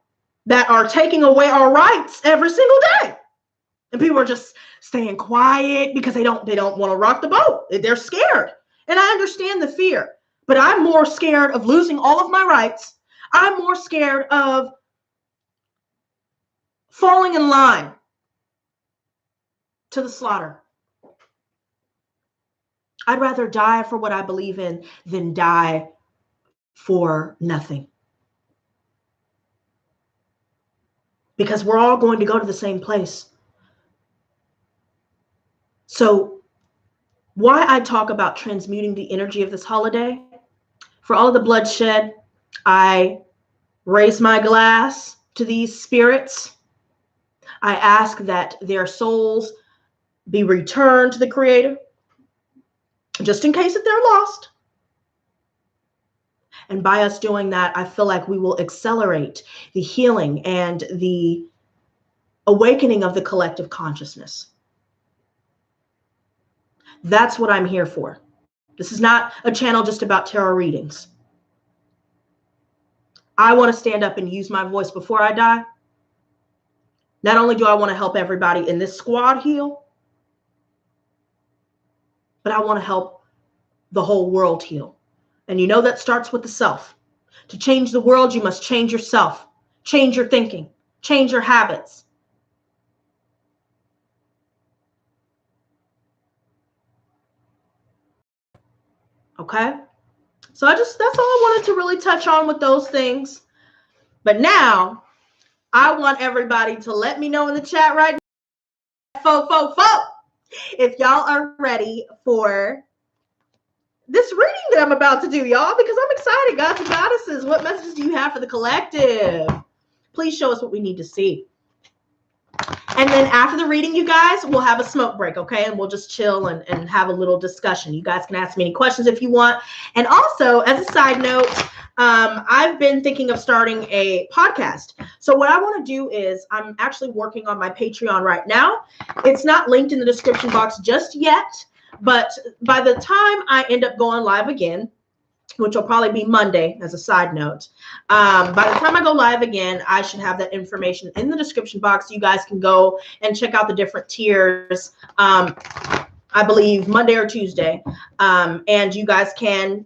Speaker 1: that are taking away our rights every single day. And people are just staying quiet because they don't want to rock the boat. They're scared. And I understand the fear, but I'm more scared of losing all of my rights. I'm more scared of falling in line to the slaughter. I'd rather die for what I believe in than die for nothing. Because we're all going to go to the same place. So why I talk about transmuting the energy of this holiday, for all of the bloodshed, I raise my glass to these spirits. I ask that their souls be returned to the Creator, just in case that they're lost. And by us doing that, I feel like we will accelerate the healing and the awakening of the collective consciousness. That's what I'm here for. This is not a channel just about tarot readings. I want to stand up and use my voice before I die. Not only do I want to help everybody in this squad heal, but I want to help the whole world heal. And you know that starts with the self. To change the world, you must change yourself. Change your thinking. Change your habits. Okay? So that's all I wanted to really touch on with those things. But now, I want everybody to let me know in the chat right now, if y'all are ready for this reading that I'm about to do, y'all, because I'm excited. Gods and goddesses, what messages do you have for the collective? Please show us what we need to see. And then after the reading, you guys, we'll have a smoke break, okay? And we'll just chill and have a little discussion. You guys can ask me any questions if you want. And also, as a side note, I've been thinking of starting a podcast. So what I want to do is I'm actually working on my Patreon right now. It's not linked in the description box just yet, but by the time I end up going live again, which will probably be Monday as a side note. By the time I go live again, I should have that information in the description box. You guys can go and check out the different tiers, I believe Monday or Tuesday. And you guys can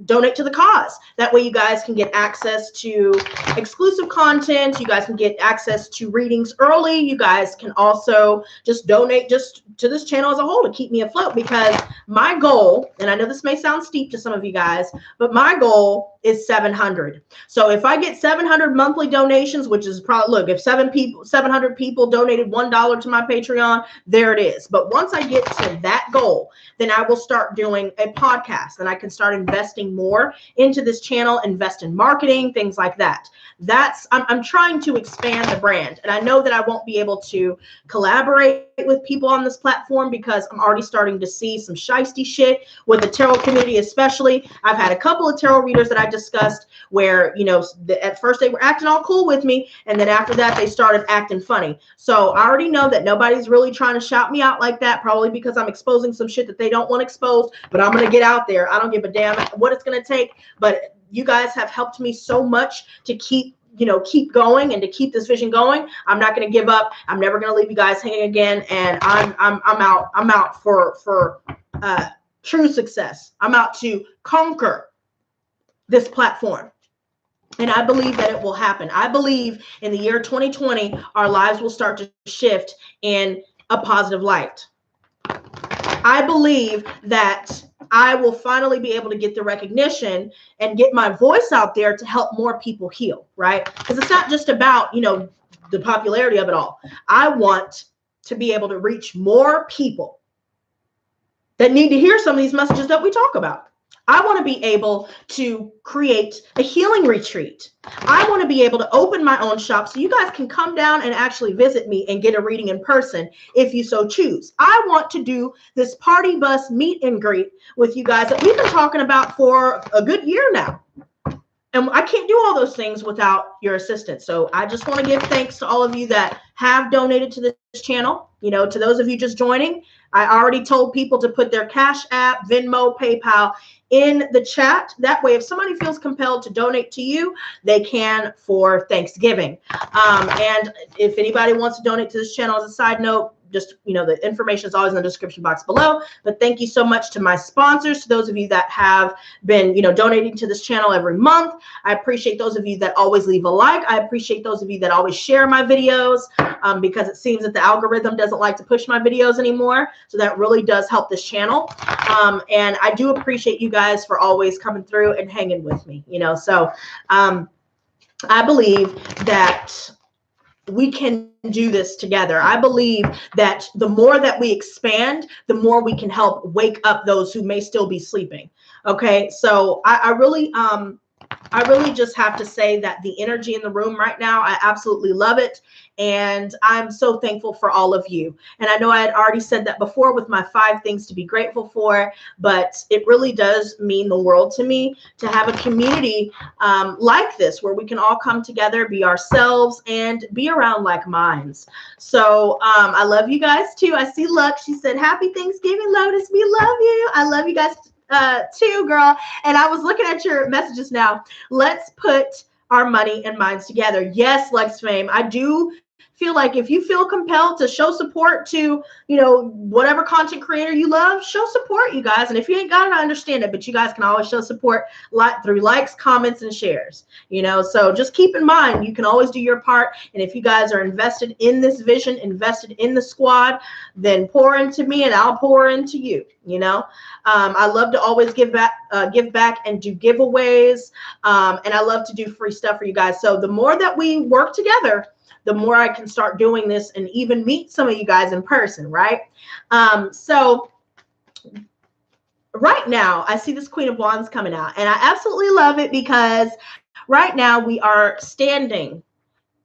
Speaker 1: donate to the cause. That way you guys can get access to exclusive content. You guys can get access to readings early. You guys can also just donate just to this channel as a whole to keep me afloat, because my goal, and I know this may sound steep to some of you guys, but my goal is 700. So if I get 700 monthly donations, which is probably, look, if 700 people donated $1 to my Patreon, there it is. But once I get to that goal, then I will start doing a podcast, and I can start investing more into this channel, invest in marketing, things like that. I'm trying to expand the brand, and I know that I won't be able to collaborate with people on this platform because I'm already starting to see some shiesty shit with the tarot community, especially. I've had a couple of tarot readers that I discussed where, you know, at first they were acting all cool with me, and then after that they started acting funny. So I already know that nobody's really trying to shout me out like that, probably because I'm exposing some shit that they don't want exposed, but I'm going to get out there. I don't give a damn what it's going to take, but you guys have helped me so much to keep keep going and to keep this vision going. I'm not going to give up. I'm never going to leave you guys hanging again. And I'm out for true success. I'm out to conquer this platform. And I believe that it will happen. I believe in the year 2020, our lives will start to shift in a positive light. I believe that I will finally be able to get the recognition and get my voice out there to help more people heal, right? Because it's not just about, the popularity of it all. I want to be able to reach more people that need to hear some of these messages that we talk about. I want to be able to create a healing retreat. I want to be able to open my own shop so you guys can come down and actually visit me and get a reading in person if you so choose. I want to do this party bus meet and greet with you guys that we've been talking about for a good year now. And I can't do all those things without your assistance. So I just want to give thanks to all of you that have donated to this channel. To those of you just joining, I already told people to put their Cashapp, Venmo, PayPal in the chat. That way, if somebody feels compelled to donate to you, they can for Thanksgiving. And if anybody wants to donate to this channel, as a side note, just, the information is always in the description box below. But thank you so much to my sponsors, to those of you that have been, donating to this channel every month. I appreciate those of you that always leave a like. I appreciate those of you that always share my videos, because it seems that the algorithm doesn't like to push my videos anymore. So that really does help this channel. And I do appreciate you guys for always coming through and hanging with me, So I believe that we can do this together. I believe that the more that we expand, the more we can help wake up those who may still be sleeping. Okay, so I really just have to say that the energy in the room right now, I absolutely love it. And I'm so thankful for all of you. And I know I had already said that before with my 5 things to be grateful for, but it really does mean the world to me to have a community like this, where we can all come together, be ourselves, and be around like minds. So I love you guys too. I see Luck. She said, "Happy Thanksgiving, Lotus. We love you." I love you guys too, girl. And I was looking at your messages now. Let's put our money and minds together. Yes, Lex Fame. I do feel like if you feel compelled to show support to, whatever content creator you love, show support, you guys. And if you ain't got it, I understand it, but you guys can always show support through likes, comments, and shares, so just keep in mind, you can always do your part. And if you guys are invested in this vision, invested in the squad, then pour into me and I'll pour into you. I love to always give back and do giveaways. And I love to do free stuff for you guys. So the more that we work together, the more I can start doing this and even meet some of you guys in person, right? So right now, I see this Queen of Wands coming out, and I absolutely love it because right now we are standing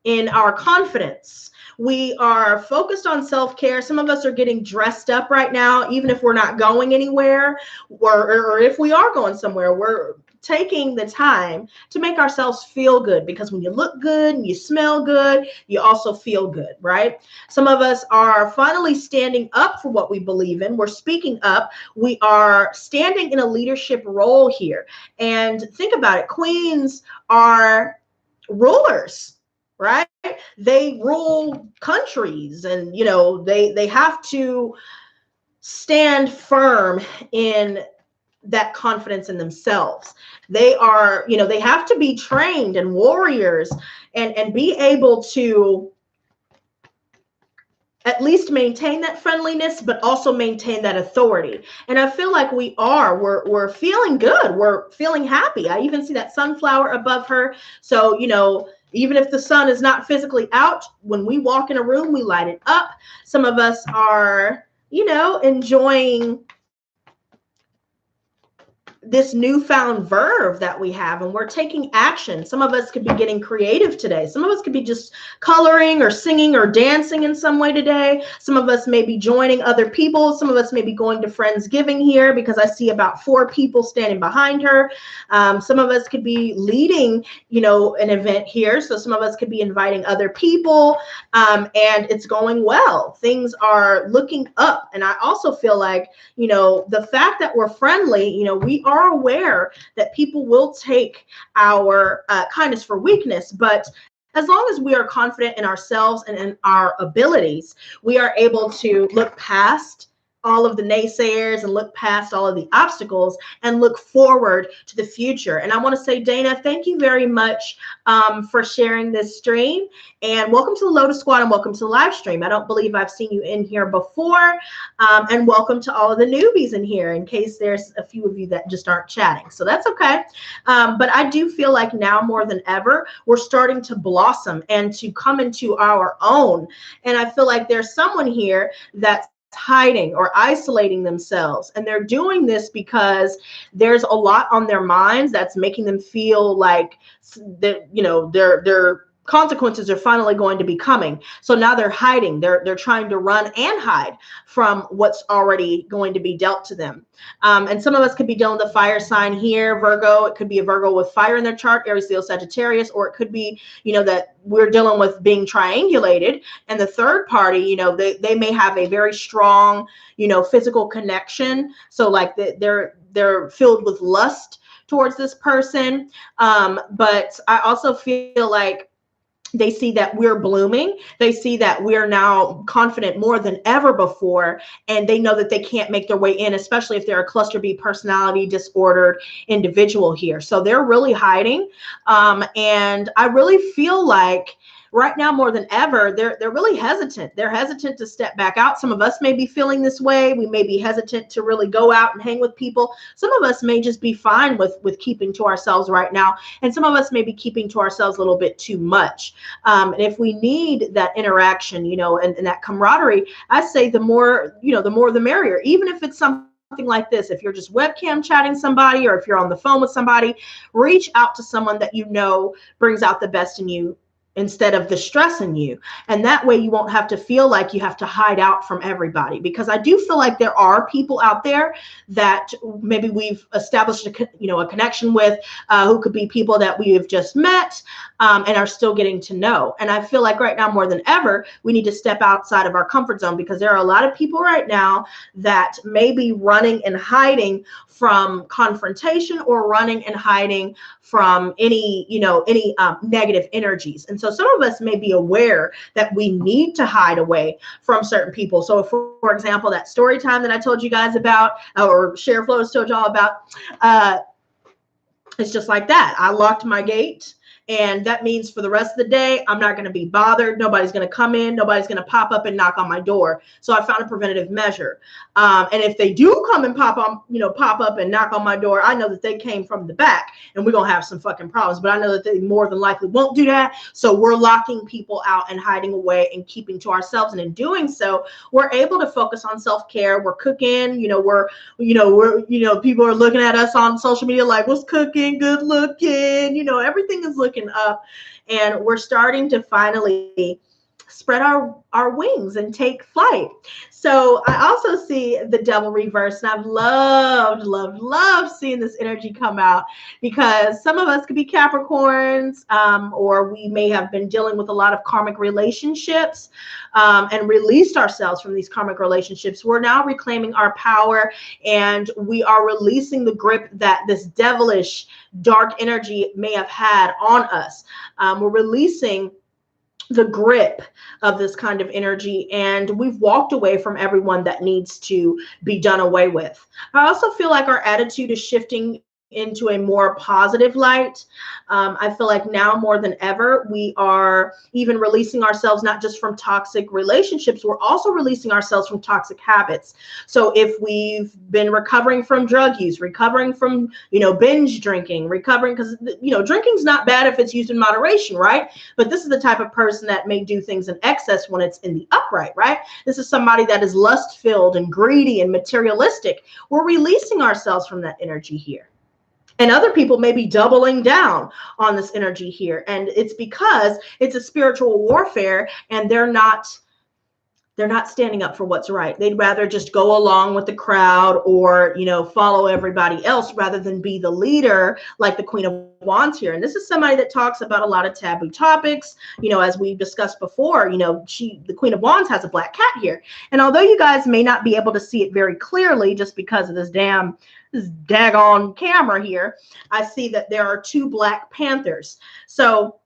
Speaker 1: in our confidence. We are focused on self-care. Some of us are getting dressed up right now, even if we're not going anywhere, or if we are going somewhere, we're taking the time to make ourselves feel good, because when you look good and you smell good, you also feel good, right? Some of us are finally standing up for what we believe in. We're speaking up. We are standing in a leadership role here. And think about it. Queens are rulers, right? They rule countries, and they have to stand firm in that confidence in themselves. They are, they have to be trained and warriors and be able to at least maintain that friendliness, but also maintain that authority. And I feel like we're feeling good. We're feeling happy. I even see that sunflower above her. So, even if the sun is not physically out, when we walk in a room, we light it up. Some of us are, enjoying this newfound verve that we have, and we're taking action. Some of us could be getting creative today. Some of us could be just coloring or singing or dancing in some way today. Some of us may be joining other people. Some of us may be going to Friendsgiving here, because I see about 4 people standing behind her. Some of us could be leading, an event here. So some of us could be inviting other people, and it's going well. Things are looking up. And I also feel like, the fact that we're friendly, we are aware that people will take our kindness for weakness, but as long as we are confident in ourselves and in our abilities, we are able to look past all of the naysayers and look past all of the obstacles and look forward to the future. And I want to say, Dana, thank you very much for sharing this stream, and welcome to the Lotus Squad and welcome to the live stream. I don't believe I've seen you in here before, and welcome to all of the newbies in here, in case there's a few of you that just aren't chatting. So that's okay. But I do feel like now more than ever, we're starting to blossom and to come into our own. And I feel like there's someone here that's hiding or isolating themselves, and they're doing this because there's a lot on their minds that's making them feel like that, you know, their consequences are finally going to be coming. So now they're hiding. They're trying to run and hide from what's already going to be dealt to them. And some of us could be dealing with a fire sign here, Virgo. It could be a Virgo with fire in their chart, Aries, Leo, Sagittarius, or it could be, you know, that we're dealing with being triangulated. And the third party, you know, they may have a very strong, you know, physical connection. So like they're filled with lust towards this person. But I also feel like they see that we're blooming. They see that we're now confident more than ever before, and they know that they can't make their way in, especially if they're a cluster B personality disordered individual here. So they're really hiding. And I really feel like right now more than ever, they're really hesitant. They're hesitant to step back out. Some of us may be feeling this way. We may be hesitant to really go out and hang with people. Some of us may just be fine with keeping to ourselves right now. And some of us may be keeping to ourselves a little bit too much. And if we need that interaction, you know, and that camaraderie, I say the more, you know, the more the merrier. Even if it's something like this, if you're just webcam chatting somebody, or if you're on the phone with somebody, reach out to someone that you know brings out the best in you instead of the stress in you. And that way you won't have to feel like you have to hide out from everybody, because I do feel like there are people out there that maybe we've established a connection with, who could be people that we have just met, and are still getting to know. And I feel like right now more than ever, we need to step outside of our comfort zone, because there are a lot of people right now that may be running and hiding from confrontation, or running and hiding from any negative energies. And so some of us may be aware that we need to hide away from certain people. So for example, that story time that I told you guys about, or Sheriff Lotus told y'all about, it's just like that. I locked my gate. And that means for the rest of the day, I'm not going to be bothered. Nobody's going to come in. Nobody's going to pop up and knock on my door. So I found a preventative measure. And if they do come and pop up and knock on my door, I know that they came from the back, and we're going to have some fucking problems. But I know that they more than likely won't do that. So we're locking people out and hiding away and keeping to ourselves. And in doing so, we're able to focus on self-care. We're cooking, people are looking at us on social media like, what's cooking? Good looking, everything is looking up, and we're starting to finally spread our wings and take flight. So I also see the devil reverse, and I've loved seeing this energy come out, because some of us could be Capricorns, or we may have been dealing with a lot of karmic relationships, and released ourselves from these karmic relationships. We're now reclaiming our power, and we are releasing the grip that this devilish dark energy may have had on us. We're releasing the grip of this kind of energy, and we've walked away from everyone that needs to be done away with. I also feel like our attitude is shifting into a more positive light. I feel like now more than ever, we are even releasing ourselves, not just from toxic relationships, we're also releasing ourselves from toxic habits. So if we've been recovering from drug use, recovering from, binge drinking, because, drinking's not bad if it's used in moderation, right? But this is the type of person that may do things in excess when it's in the upright, right? This is somebody that is lust-filled and greedy and materialistic. We're releasing ourselves from that energy here. And other people may be doubling down on this energy here. And it's because it's a spiritual warfare, and they're not they're not standing up for what's right. They'd rather just go along with the crowd or, follow everybody else rather than be the leader like the Queen of Wands here. And this is somebody that talks about a lot of taboo topics. As we've discussed before, the Queen of Wands has a black cat here. And although you guys may not be able to see it very clearly just because of this daggone camera here, I see that there are 2 Black Panthers. So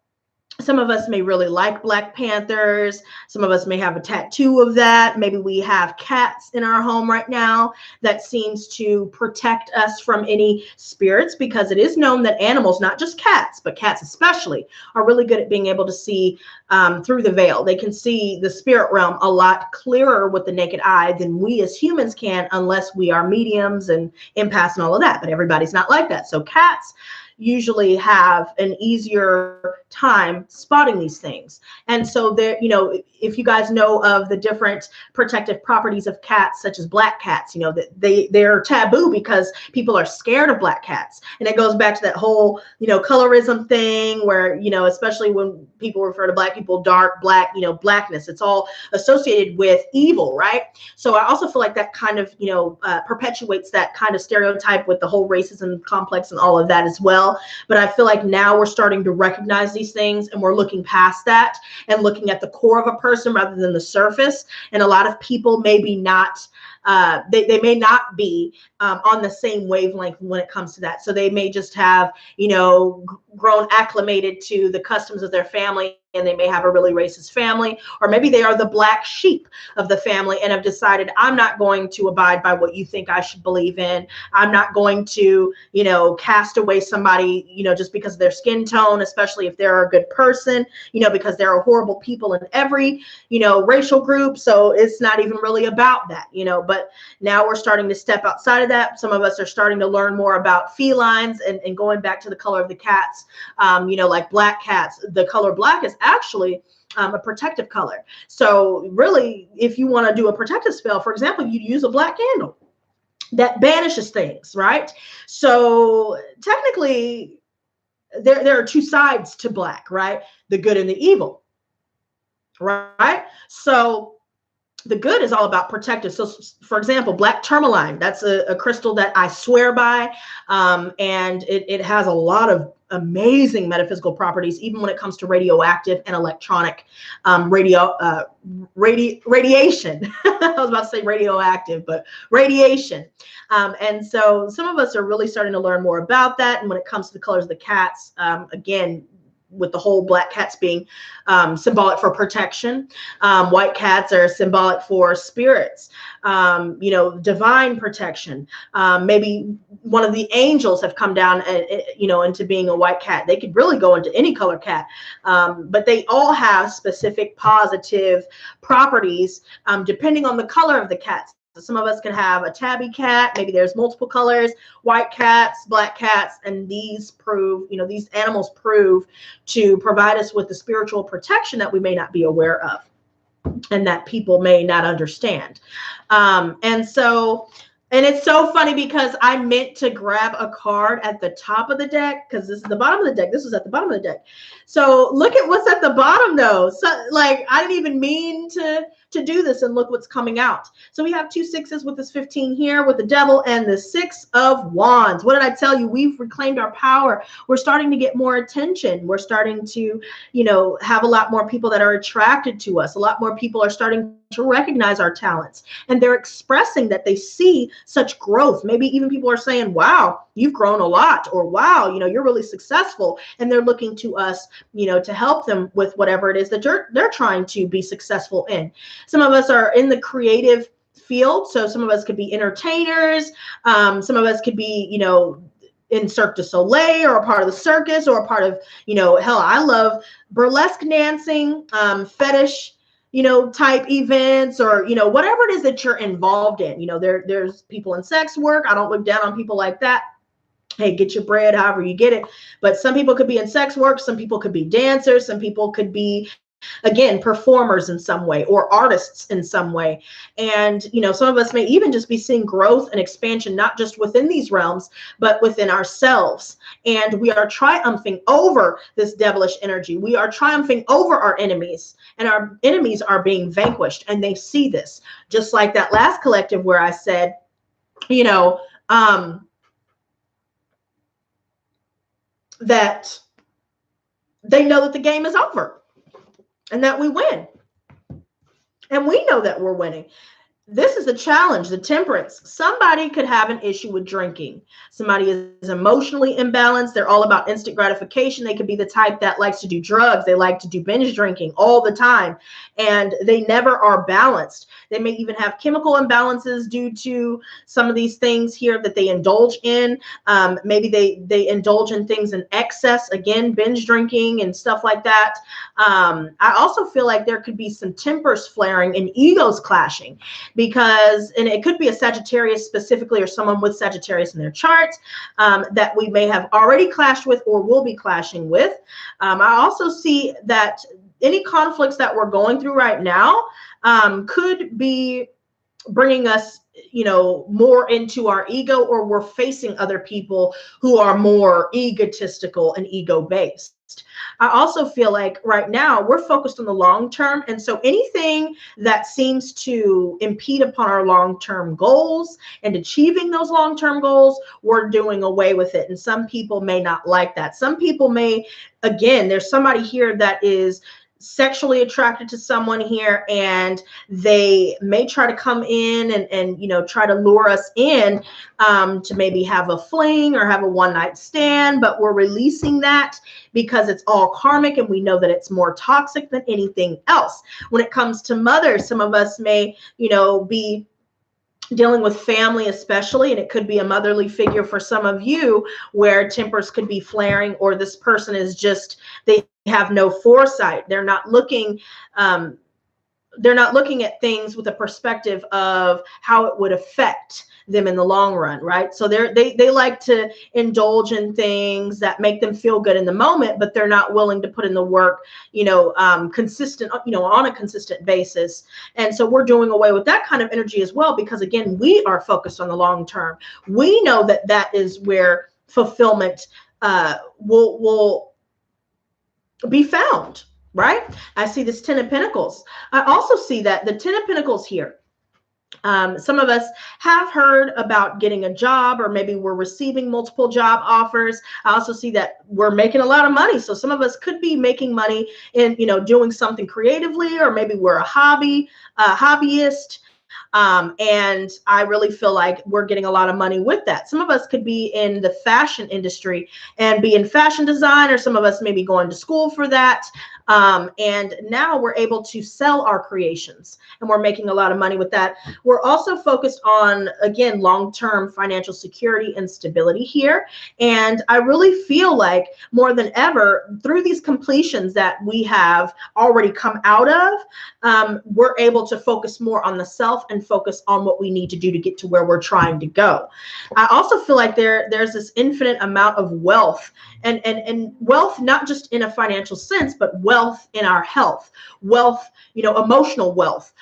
Speaker 1: some of us may really like Black Panthers. Some of us may have a tattoo of that. Maybe we have cats in our home right now that seems to protect us from any spirits, because it is known that animals, not just cats, but cats especially, are really good at being able to see through the veil. They can see the spirit realm a lot clearer with the naked eye than we as humans can, unless we are mediums and empaths and all of that. But everybody's not like that. So cats usually have an easier time spotting these things. And so there, if you guys know of the different protective properties of cats, such as black cats, that they're taboo because people are scared of black cats. And it goes back to that whole, colorism thing where, especially when people refer to black people, dark, black, blackness, it's all associated with evil, right? So I also feel like that kind of, perpetuates that kind of stereotype with the whole racism complex and all of that as well. But I feel like now we're starting to recognize these things, and we're looking past that and looking at the core of a person rather than the surface. And a lot of people maybe not, they may not be on the same wavelength when it comes to that. So they may just have, grown acclimated to the customs of their family, and they may have a really racist family, or maybe they are the black sheep of the family and have decided, I'm not going to abide by what you think I should believe in. I'm not going to, cast away somebody, just because of their skin tone, especially if they're a good person, because there are horrible people in every, racial group. So it's not even really about that, but now we're starting to step outside of that. Some of us are starting to learn more about felines and going back to the color of the cats, like black cats. The color black is actually a protective color. So really, if you want to do a protective spell, for example, you'd use a black candle that banishes things, right? So technically, there are 2 sides to black, right? The good and the evil, right? So the good is all about protective. So for example, black tourmaline, that's a crystal that I swear by. And it has a lot of amazing metaphysical properties, even when it comes to radioactive and electronic radiation. I was about to say radioactive, but radiation. And so some of us are really starting to learn more about that. And when it comes to the colors of the cats, again, with the whole black cats being symbolic for protection. White cats are symbolic for spirits, divine protection. Maybe one of the angels have come down, into being a white cat. They could really go into any color cat, but they all have specific positive properties depending on the color of the cats. So some of us can have a tabby cat. Maybe there's multiple colors, white cats, black cats, and these prove, these animals prove to provide us with the spiritual protection that we may not be aware of and that people may not understand. And it's so funny because I meant to grab a card at the top of the deck because this is the bottom of the deck. This was at the bottom of the deck. So look at what's at the bottom though. So like, I didn't even mean to do this, and look what's coming out. So we have 2 6s with this 15 here with the devil and the 6 of wands. What did I tell you? We've reclaimed our power. We're starting to get more attention. We're starting to, have a lot more people that are attracted to us. A lot more people are starting to recognize our talents, and they're expressing that they see such growth. Maybe even people are saying, wow, you've grown a lot, or wow, you're really successful. And they're looking to us, to help them with whatever it is that they're trying to be successful in. Some of us are in the creative field. So some of us could be entertainers. Some of us could be, in Cirque du Soleil, or a part of the circus, or a part of, hell, I love burlesque dancing, fetish, type events, or, whatever it is that you're involved in. There's people in sex work. I don't look down on people like that. Hey, get your bread however you get it. But some people could be in sex work. Some people could be dancers. Some people could be, Again, performers in some way or artists in some way. And, some of us may even just be seeing growth and expansion, not just within these realms, but within ourselves. And we are triumphing over this devilish energy. We are triumphing over our enemies, and our enemies are being vanquished, and they see this. Just like that last collective where I said, that they know that the game is over and that we win. And we know that we're winning. This is the challenge, the temperance. Somebody could have an issue with drinking. Somebody is emotionally imbalanced. They're all about instant gratification. They could be the type that likes to do drugs. They like to do binge drinking all the time, and they never are balanced. They may even have chemical imbalances due to some of these things here that they indulge in. Maybe they indulge in things in excess, again, binge drinking and stuff like that. I also feel like there could be some tempers flaring and egos clashing, because, and it could be a Sagittarius specifically, or someone with Sagittarius in their charts, that we may have already clashed with or will be clashing with. I also see that any conflicts that we're going through right now could be bringing us, more into our ego, or we're facing other people who are more egotistical and ego-based. I also feel like right now we're focused on the long term. And so anything that seems to impede upon our long-term goals and achieving those long-term goals, we're doing away with it. And some people may not like that. Some people may, again, there's somebody here that is sexually attracted to someone here, and they may try to come in and try to lure us in to maybe have a fling or have a one-night stand, but we're releasing that because it's all karmic, and we know that it's more toxic than anything else. When it comes to mothers, some of us may be dealing with family especially, and it could be a motherly figure for some of you, where tempers could be flaring, or this person is just, they have no foresight. They're not looking at things with a perspective of how it would affect them in the long run, right? So they like to indulge in things that make them feel good in the moment, but they're not willing to put in the work, consistent, on a consistent basis. And so we're doing away with that kind of energy as well, because again, we are focused on the long term. We know that that is where fulfillment will be found, right? I see this 10 of Pentacles. I also see that the 10 of Pentacles here, some of us have heard about getting a job, or maybe we're receiving multiple job offers. I also see that we're making a lot of money. So some of us could be making money in, doing something creatively, or maybe we're a hobbyist. And I really feel like we're getting a lot of money with that. Some of us could be in the fashion industry and be in fashion design, or some of us may be going to school for that. And now we're able to sell our creations, and we're making a lot of money with that. We're also focused on, again, long-term financial security and stability here. And I really feel like more than ever, through these completions that we have already come out of, we're able to focus more on the self and focus on what we need to do to get to where we're trying to go. I also feel like there's this infinite amount of wealth, and wealth, not just in a financial sense, but wealth in our health, wealth, emotional wealth,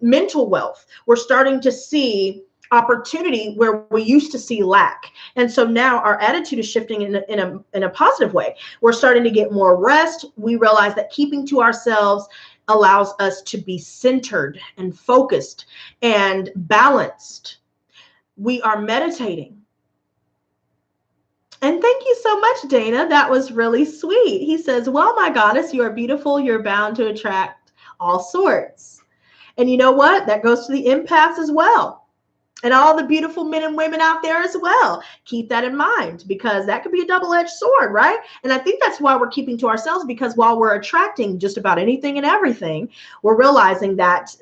Speaker 1: mental wealth. We're starting to see opportunity where we used to see lack. And so now our attitude is shifting in a positive way. We're starting to get more rest. We realize that keeping to ourselves allows us to be centered and focused and balanced. We are meditating. And thank you so much, Dana. That was really sweet. He says, well, my goddess, you are beautiful. You're bound to attract all sorts. And you know what? That goes to the empaths as well. And all the beautiful men and women out there as well. Keep that in mind, because that could be a double-edged sword, right? And I think that's why we're keeping to ourselves, because while we're attracting just about anything and everything, we're realizing that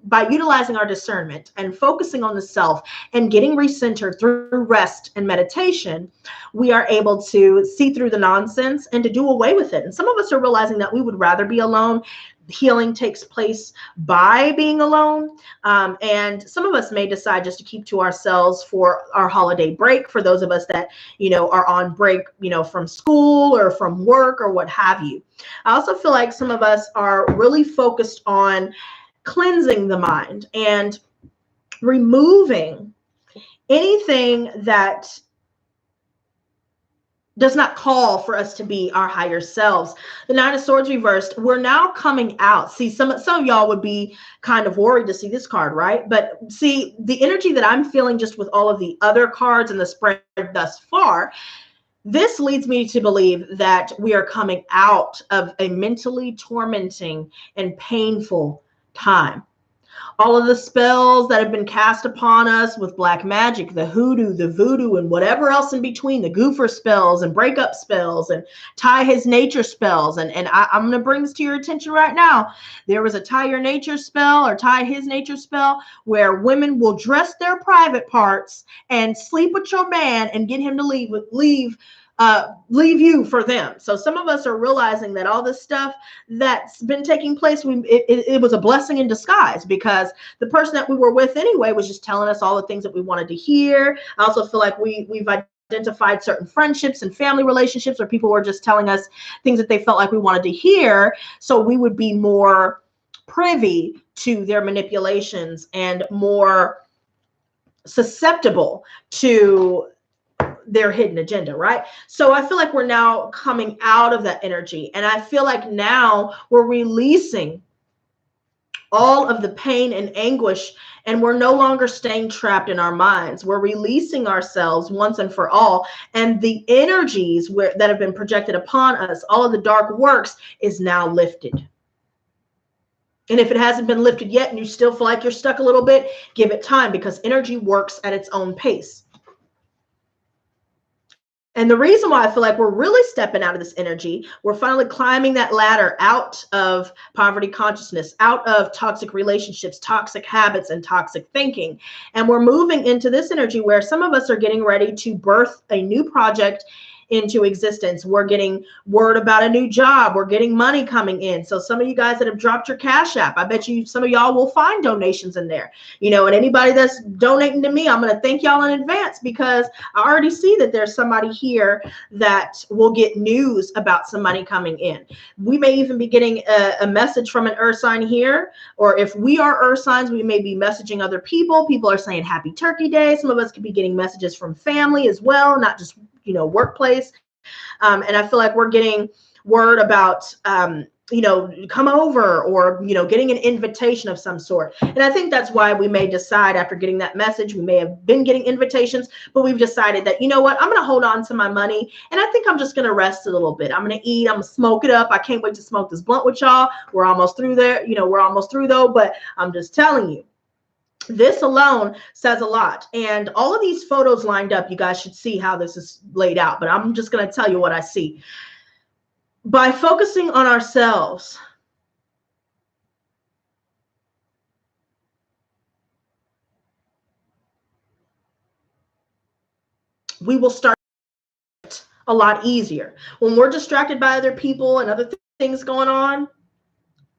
Speaker 1: by utilizing our discernment and focusing on the self and getting recentered through rest and meditation, we are able to see through the nonsense and to do away with it. And some of us are realizing that we would rather be alone healing takes place by being alone. And some of us may decide just to keep to ourselves for our holiday break, for those of us that, are on break, from school or from work or what have you. I also feel like some of us are really focused on cleansing the mind and removing anything that does not call for us to be our higher selves. The Nine of Swords reversed, we're now coming out. See, some of y'all would be kind of worried to see this card, right? But see, the energy that I'm feeling just with all of the other cards in the spread thus far, this leads me to believe that we are coming out of a mentally tormenting and painful time. All of the spells that have been cast upon us with black magic, the hoodoo, the voodoo, and whatever else in between, the goofer spells and breakup spells and tie his nature spells. And I'm going to bring this to your attention right now. There was a tie your nature spell or tie his nature spell where women will dress their private parts and sleep with your man and get him to leave you for them. So some of us are realizing that all this stuff that's been taking place, it was a blessing in disguise, because the person that we were with anyway was just telling us all the things that we wanted to hear. I also feel like we've identified certain friendships and family relationships where people were just telling us things that they felt like we wanted to hear, so we would be more privy to their manipulations and more susceptible to their hidden agenda, right? So I feel like we're now coming out of that energy, and I feel like now we're releasing all of the pain and anguish, and we're no longer staying trapped in our minds. We're releasing ourselves once and for all, and the energies that have been projected upon us, all of the dark works, is now lifted. And if it hasn't been lifted yet and you still feel like you're stuck a little bit, give it time, because energy works at its own pace. And the reason why I feel like we're really stepping out of this energy, we're finally climbing that ladder out of poverty consciousness, out of toxic relationships, toxic habits, and toxic thinking. And we're moving into this energy where some of us are getting ready to birth a new project into existence. We're getting word about a new job. We're getting money coming in. So some of you guys that have dropped your Cashapp, I bet you some of y'all will find donations in there. And anybody that's donating to me, I'm going to thank y'all in advance, because I already see that there's somebody here that will get news about some money coming in. We may even be getting a message from an earth sign here, or if we are earth signs, we may be messaging other people. People are saying happy Turkey Day. Some of us could be getting messages from family as well, not just workplace. And I feel like we're getting word about, come over, or, getting an invitation of some sort. And I think that's why we may decide, after getting that message, we may have been getting invitations, but we've decided that, you know what, I'm going to hold on to my money. And I think I'm just going to rest a little bit. I'm going to eat. I'm going to smoke it up. I can't wait to smoke this blunt with y'all. We're almost through there. We're almost through though, but I'm just telling you. This alone says a lot. And all of these photos lined up, you guys should see how this is laid out, but I'm just going to tell you what I see. By focusing on ourselves, we will start a lot easier. When we're distracted by other people and other things going on,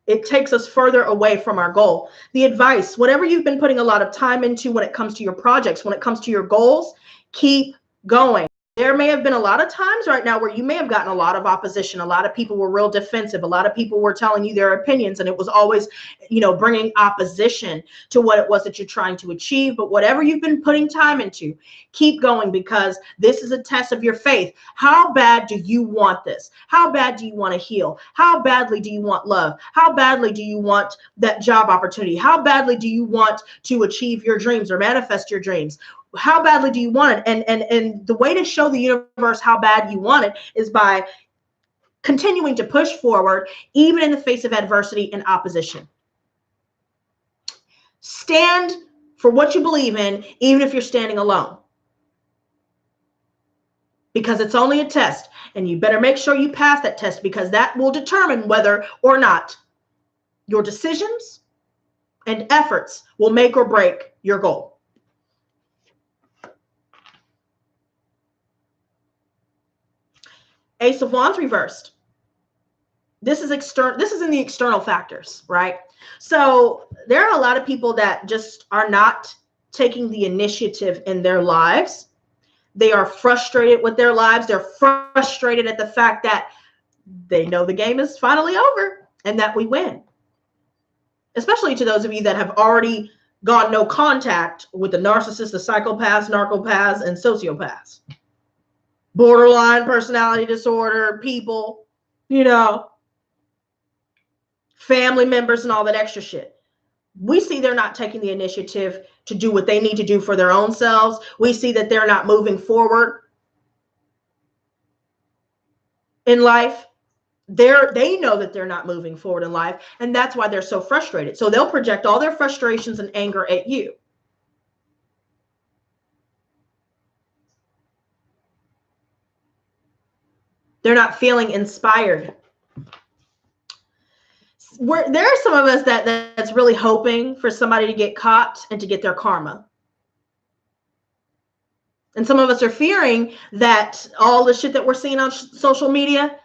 Speaker 1: it takes us further away from our goal. The advice, whatever you've been putting a lot of time into when it comes to your projects, when it comes to your goals, keep going. There may have been a lot of times right now where you may have gotten a lot of opposition. A lot of people were real defensive. A lot of people were telling you their opinions, and it was always, bringing opposition to what it was that you're trying to achieve. But whatever you've been putting time into, keep going, because this is a test of your faith. How bad do you want this? How bad do you want to heal? How badly do you want love? How badly do you want that job opportunity? How badly do you want to achieve your dreams or manifest your dreams? How badly do you want it? And the way to show the universe how bad you want it is by continuing to push forward, even in the face of adversity and opposition. Stand for what you believe in, even if you're standing alone, because it's only a test, and you better make sure you pass that test, because that will determine whether or not your decisions and efforts will make or break your goal. Ace of Wands reversed. This is external. This is in the external factors, right? So there are a lot of people that just are not taking the initiative in their lives. They are frustrated with their lives. They're frustrated at the fact that they know the game is finally over and that we win. Especially to those of you that have already gone no contact with the narcissists, the psychopaths, narcopaths, and sociopaths. Borderline personality disorder, people, you know, family members and all that extra shit. We see they're not taking the initiative to do what they need to do for their own selves. We see that they're not moving forward in life. They know that they're not moving forward in life, and that's why they're so frustrated. So they'll project all their frustrations and anger at you. They're not feeling inspired. There are some of us that's really hoping for somebody to get caught and to get their karma. And some of us are fearing that all the shit that we're seeing on social media,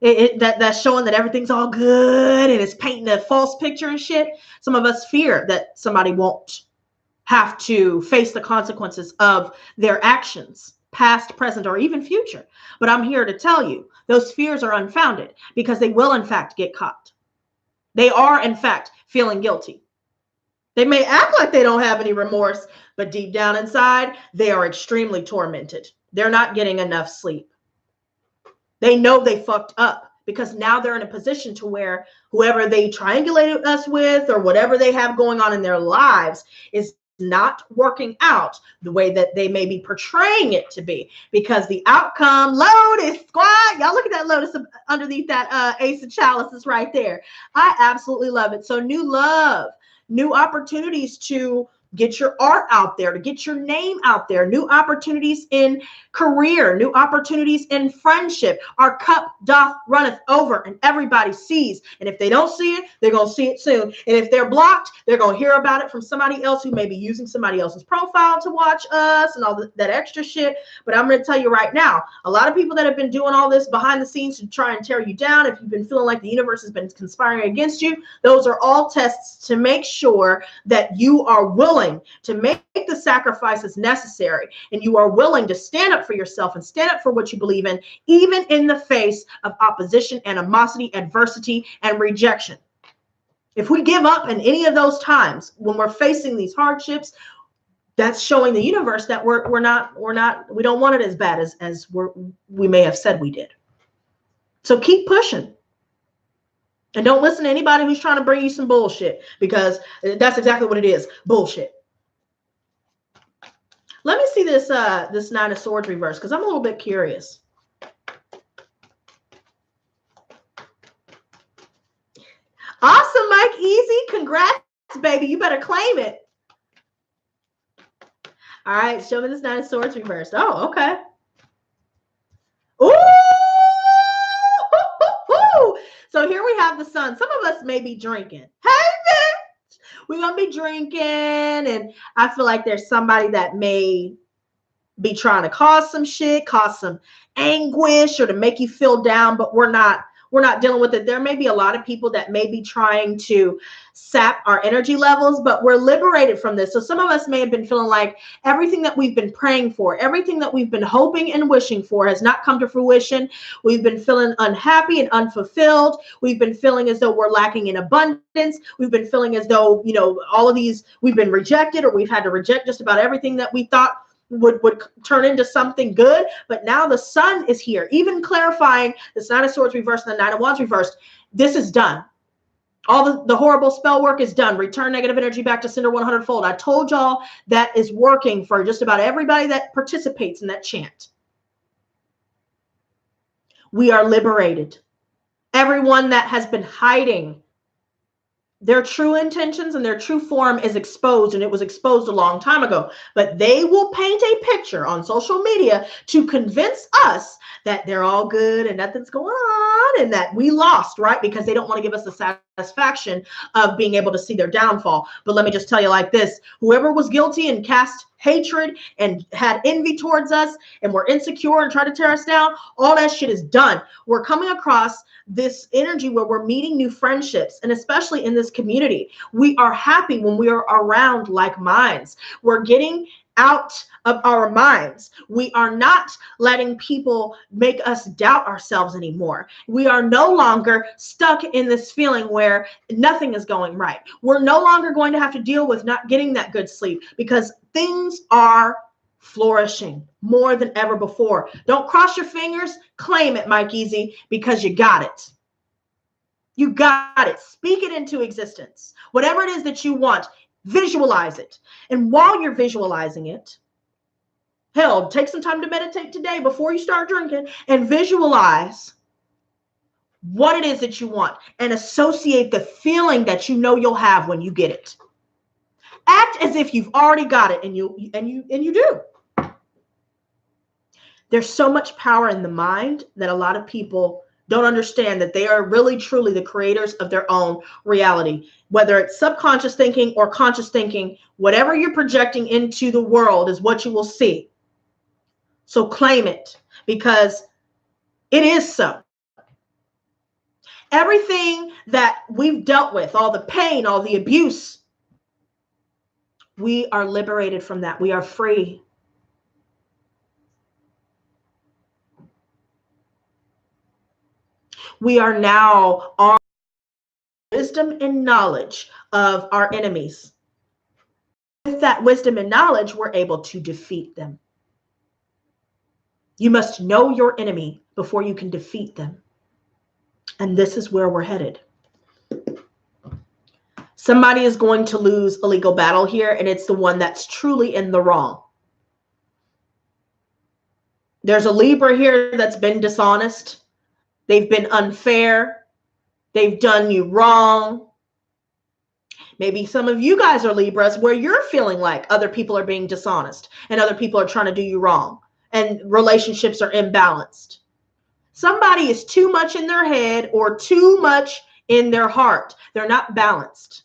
Speaker 1: that's showing that everything's all good and it's painting a false picture and shit. Some of us fear that somebody won't have to face the consequences of their actions, past, present, or even future. But I'm here to tell you, those fears are unfounded because they will in fact get caught. They are in fact feeling guilty. They may act like they don't have any remorse, but deep down inside, they are extremely tormented. They're not getting enough sleep. They know they fucked up because now they're in a position to where whoever they triangulated us with or whatever they have going on in their lives is not working out the way that they may be portraying it to be, because the outcome, Lotus squad, y'all look at that Lotus underneath that Ace of Chalices right there. I absolutely love it. So new love, new opportunities to get your art out there, to get your name out there, new opportunities in career, new opportunities in friendship. Our cup doth runneth over, and everybody sees. And if they don't see it, they're going to see it soon. And if they're blocked, they're going to hear about it from somebody else who may be using somebody else's profile to watch us and all that extra shit. But I'm going to tell you right now, a lot of people that have been doing all this behind the scenes to try and tear you down, if you've been feeling like the universe has been conspiring against you, those are all tests to make sure that you are willing to make the sacrifices necessary, and you are willing to stand up for yourself and stand up for what you believe in, even in the face of opposition, animosity, adversity, and rejection. If we give up in any of those times when we're facing these hardships, that's showing the universe that we don't want it as bad as we may have said we did. So keep pushing. And don't listen to anybody who's trying to bring you some bullshit, because that's exactly what it is. Bullshit. Let me see this this Nine of Swords reverse, because I'm a little bit curious. Awesome, Mike Easy. Congrats, baby. You better claim it. All right, show me this Nine of Swords reversed. Oh, okay. Ooh! So here we have the sun. Some of us may be drinking. Hey, bitch! We're going to be drinking, and I feel like there's somebody that may be trying to cause some shit, cause some anguish, or to make you feel down, but we're not dealing with it. There may be a lot of people that may be trying to sap our energy levels, but we're liberated from this. So some of us may have been feeling like everything that we've been praying for, everything that we've been hoping and wishing for has not come to fruition. We've been feeling unhappy and unfulfilled. We've been feeling as though we're lacking in abundance. We've been feeling as though, all of these, we've been rejected, or we've had to reject just about everything that we thought would turn into something good. But now the sun is here, even clarifying the Nine of Swords reversed and the Nine of Wands reversed. This is done. All the horrible spell work is done. Return negative energy back to sender 100-fold. I told y'all that is working for just about everybody that participates in that chant. We are liberated. Everyone that has been hiding their true intentions and their true form is exposed, and it was exposed a long time ago. But they will paint a picture on social media to convince us that they're all good and nothing's going on and that we lost, right? Because they don't want to give us the satisfaction of being able to see their downfall. But let me just tell you like this, whoever was guilty and cast hatred and had envy towards us and were insecure and tried to tear us down, all that shit is done. We're coming across this energy where we're meeting new friendships, and especially in this community, we are happy when we are around like minds. We're getting out of our minds. We are not letting people make us doubt ourselves anymore. We are no longer stuck in this feeling where nothing is going right. We're no longer going to have to deal with not getting that good sleep because things are flourishing more than ever before. Don't cross your fingers, claim it, Mike Easy, because you got it. You got it. Speak it into existence. Whatever it is that you want, visualize it. And while you're visualizing it, hell, take some time to meditate today before you start drinking and visualize what it is that you want and associate the feeling that you know you'll have when you get it. Act as if you've already got it, and you do. There's so much power in the mind that a lot of people don't understand, that they are really truly the creators of their own reality. Whether it's subconscious thinking or conscious thinking, whatever you're projecting into the world is what you will see. So claim it, because it is so. Everything that we've dealt with, all the pain, all the abuse, we are liberated from that. We are free. We are now armed with wisdom and knowledge of our enemies. With that wisdom and knowledge, we're able to defeat them. You must know your enemy before you can defeat them. And this is where we're headed. Somebody is going to lose a legal battle here, and it's the one that's truly in the wrong. There's a Libra here that's been dishonest. They've been unfair. They've done you wrong. Maybe some of you guys are Libras where you're feeling like other people are being dishonest and other people are trying to do you wrong and relationships are imbalanced. Somebody is too much in their head or too much in their heart. They're not balanced.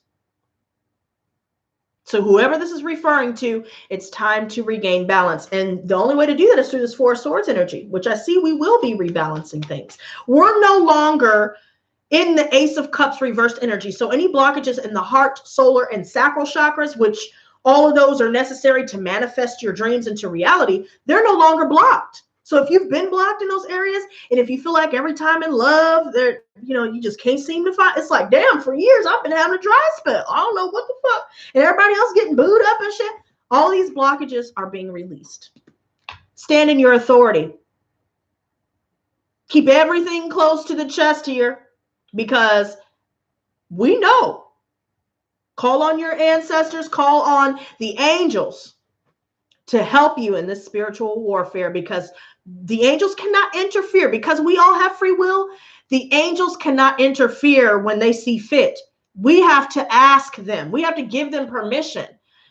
Speaker 1: So whoever this is referring to, it's time to regain balance. And the only way to do that is through this Four of Swords energy, which I see we will be rebalancing things. We're no longer in the Ace of Cups reversed energy. So any blockages in the heart, solar, and sacral chakras, which all of those are necessary to manifest your dreams into reality, they're no longer blocked. So if you've been blocked in those areas, and if you feel like every time in love, you just can't seem to find, it's like, damn, for years I've been having a dry spell. I don't know what the fuck. And everybody else getting booed up and shit. All these blockages are being released. Stand in your authority. Keep everything close to the chest here, because we know. Call on your ancestors, call on the angels to help you in this spiritual warfare, because the angels cannot interfere. Because we all have free will, the angels cannot interfere when they see fit. We have to ask them. We have to give them permission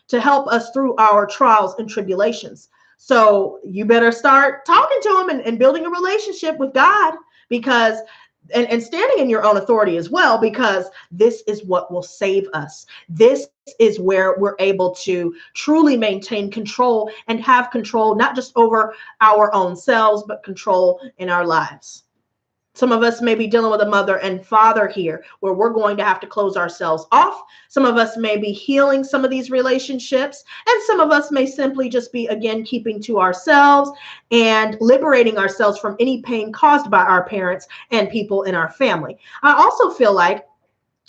Speaker 1: to help us through our trials and tribulations. So you better start talking to them and building a relationship with God, because and standing in your own authority as well, because this is what will save us. This is where we're able to truly maintain control and have control, not just over our own selves, but control in our lives. Some of us may be dealing with a mother and father here, where we're going to have to close ourselves off. Some of us may be healing some of these relationships, and some of us may simply just be, again, keeping to ourselves and liberating ourselves from any pain caused by our parents and people in our family. I also feel like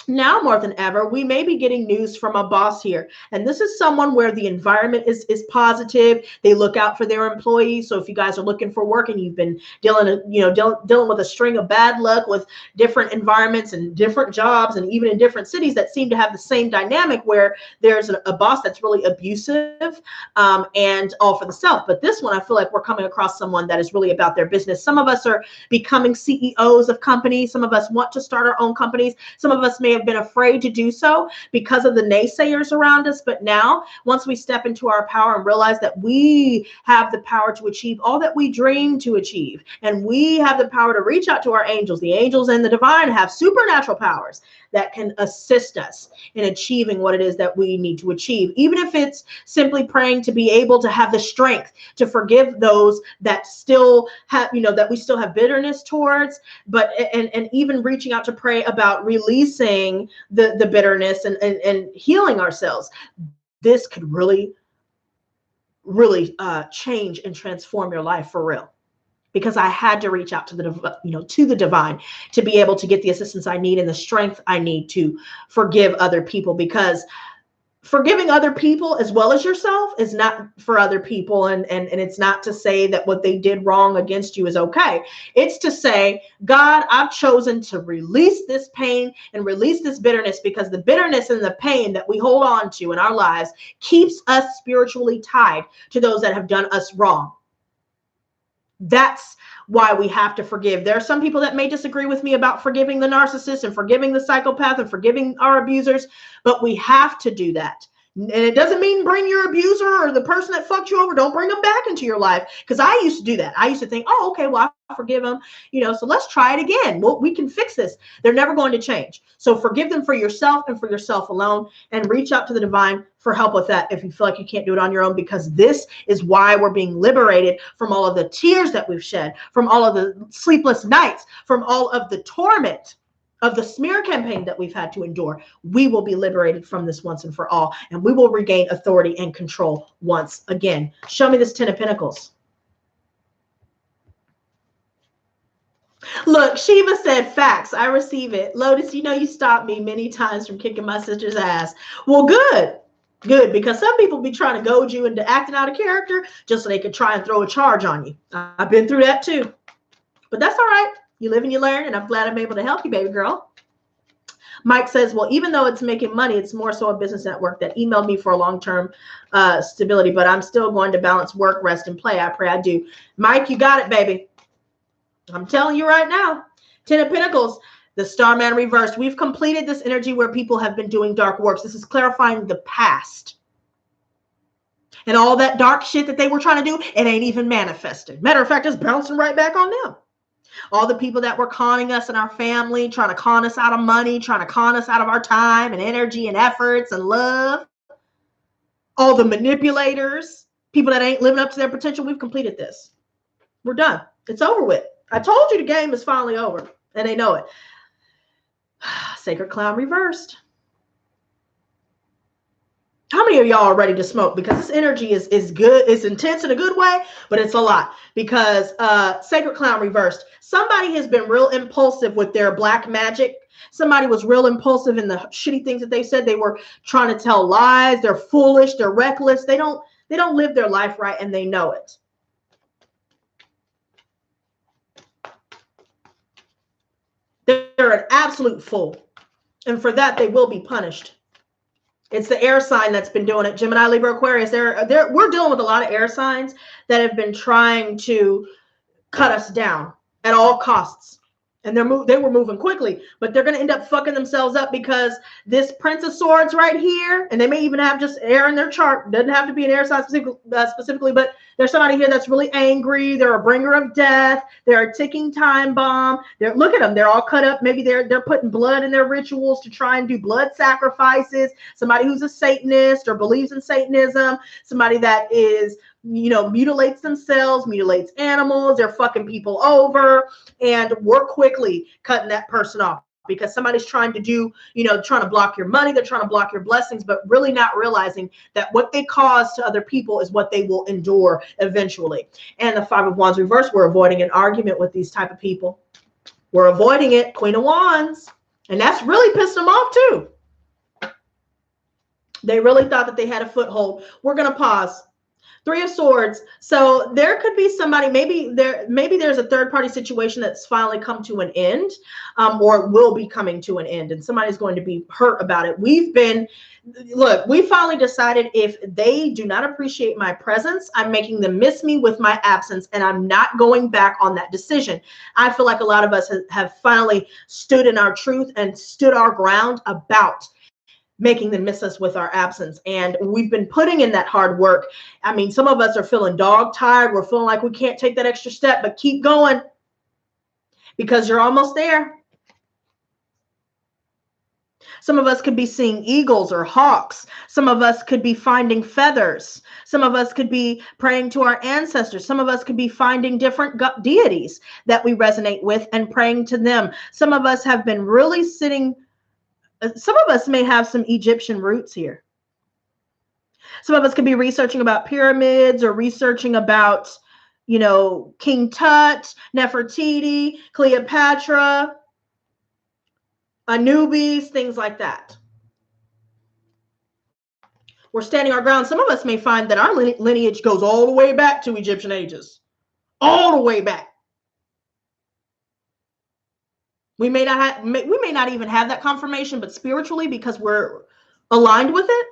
Speaker 1: now more than ever, we may be getting news from a boss here. And this is someone where the environment is positive. They look out for their employees. So if you guys are looking for work and you've been dealing with a string of bad luck with different environments and different jobs, and even in different cities that seem to have the same dynamic, where there's a boss that's really abusive and all for the self. But this one, I feel like we're coming across someone that is really about their business. Some of us are becoming CEOs of companies. Some of us want to start our own companies. Some of us may have been afraid to do so because of the naysayers around us. But now, once we step into our power and realize that we have the power to achieve all that we dream to achieve, and we have the power to reach out to our angels, the angels and the divine have supernatural powers. that can assist us in achieving what it is that we need to achieve. Even if it's simply praying to be able to have the strength to forgive those that still have, that we still have bitterness towards, but, and even reaching out to pray about releasing the bitterness and healing ourselves. This could really change and transform your life for real. Because I had to reach out to the divine to be able to get the assistance I need and the strength I need to forgive other people, because forgiving other people as well as yourself is not for other people. And it's not to say that what they did wrong against you is okay. It's to say, God, I've chosen to release this pain and release this bitterness, because the bitterness and the pain that we hold on to in our lives keeps us spiritually tied to those that have done us wrong. That's why we have to forgive. There are some people that may disagree with me about forgiving the narcissist and forgiving the psychopath and forgiving our abusers, but we have to do that. And it doesn't mean bring your abuser or the person that fucked you over, don't bring them back into your life. Because I used to do that. I used to think, oh, okay, well, I forgive them, so let's try it again. Well, we can fix this. They're never going to change. So forgive them for yourself and for yourself alone, and reach out to the divine for help with that if you feel like you can't do it on your own, because this is why we're being liberated from all of the tears that we've shed, from all of the sleepless nights, from all of the torment of the smear campaign that we've had to endure. We will be liberated from this once and for all, and we will regain authority and control once again. Show me this 10 of Pentacles. Look, Shiva said, facts. I receive it. Lotus, you stopped me many times from kicking my sister's ass. Well, good. Good, because some people be trying to goad you into acting out of character just so they could try and throw a charge on you. I've been through that too. But that's all right. You live and you learn, and I'm glad I'm able to help you, baby girl. Mike says, well, even though it's making money, it's more so a business network that emailed me for a long-term stability, but I'm still going to balance work, rest, and play. I pray I do. Mike, you got it, baby. I'm telling you right now. 10 of Pentacles, the Starman reversed. We've completed this energy where people have been doing dark works. This is clarifying the past. And all that dark shit that they were trying to do, it ain't even manifested. Matter of fact, it's bouncing right back on them. All the people that were conning us and our family, trying to con us out of money, trying to con us out of our time and energy and efforts and love. All the manipulators, people that ain't living up to their potential, we've completed this. We're done. It's over with. I told you the game is finally over, and they know it. Sacred Clown reversed. How many of y'all are ready to smoke? Because this energy is good. It's intense in a good way, but it's a lot. Because Sacred Clown reversed. Somebody has been real impulsive with their black magic. Somebody was real impulsive in the shitty things that they said. They were trying to tell lies. They're foolish. They're reckless. They don't live their life right, and they know it. They're an absolute fool. And for that, they will be punished. It's the air sign that's been doing it. Gemini, Libra, Aquarius. We're dealing with a lot of air signs that have been trying to cut us down at all costs. And they were moving quickly, but they're going to end up fucking themselves up, because this Prince of Swords right here, and they may even have just air in their chart. Doesn't have to be an air sign specifically, but there's somebody here that's really angry. They're a bringer of death. They're a ticking time bomb. Look at them. They're all cut up. Maybe they're putting blood in their rituals to try and do blood sacrifices. Somebody who's a Satanist or believes in Satanism. Somebody that is, mutilates themselves, mutilates animals. They're fucking people over, and we're quickly cutting that person off, because somebody's trying to do, trying to block your money. They're trying to block your blessings, but really not realizing that what they cause to other people is what they will endure eventually. And the Five of Wands reverse, we're avoiding an argument with these type of people. We're avoiding it. Queen of Wands. And that's really pissed them off too. They really thought that they had a foothold. We're going to pause. Three of Swords. So there could be somebody, maybe there's a third party situation that's finally come to an end, or will be coming to an end, and somebody's going to be hurt about it. We finally decided, if they do not appreciate my presence, I'm making them miss me with my absence, and I'm not going back on that decision. I feel like a lot of us have finally stood in our truth and stood our ground about making them miss us with our absence. And we've been putting in that hard work. I mean, some of us are feeling dog tired. We're feeling like we can't take that extra step, but keep going, because you're almost there. Some of us could be seeing eagles or hawks. Some of us could be finding feathers. Some of us could be praying to our ancestors. Some of us could be finding different deities that we resonate with and praying to them. Some of us have been really sitting. Some of us may have some Egyptian roots here. Some of us could be researching about pyramids or researching about, you know, King Tut, Nefertiti, Cleopatra, Anubis, things like that. We're standing our ground. Some of us may find that our lineage goes all the way back to Egyptian ages, all the way back. We may not even have that confirmation, but spiritually, because we're aligned with it,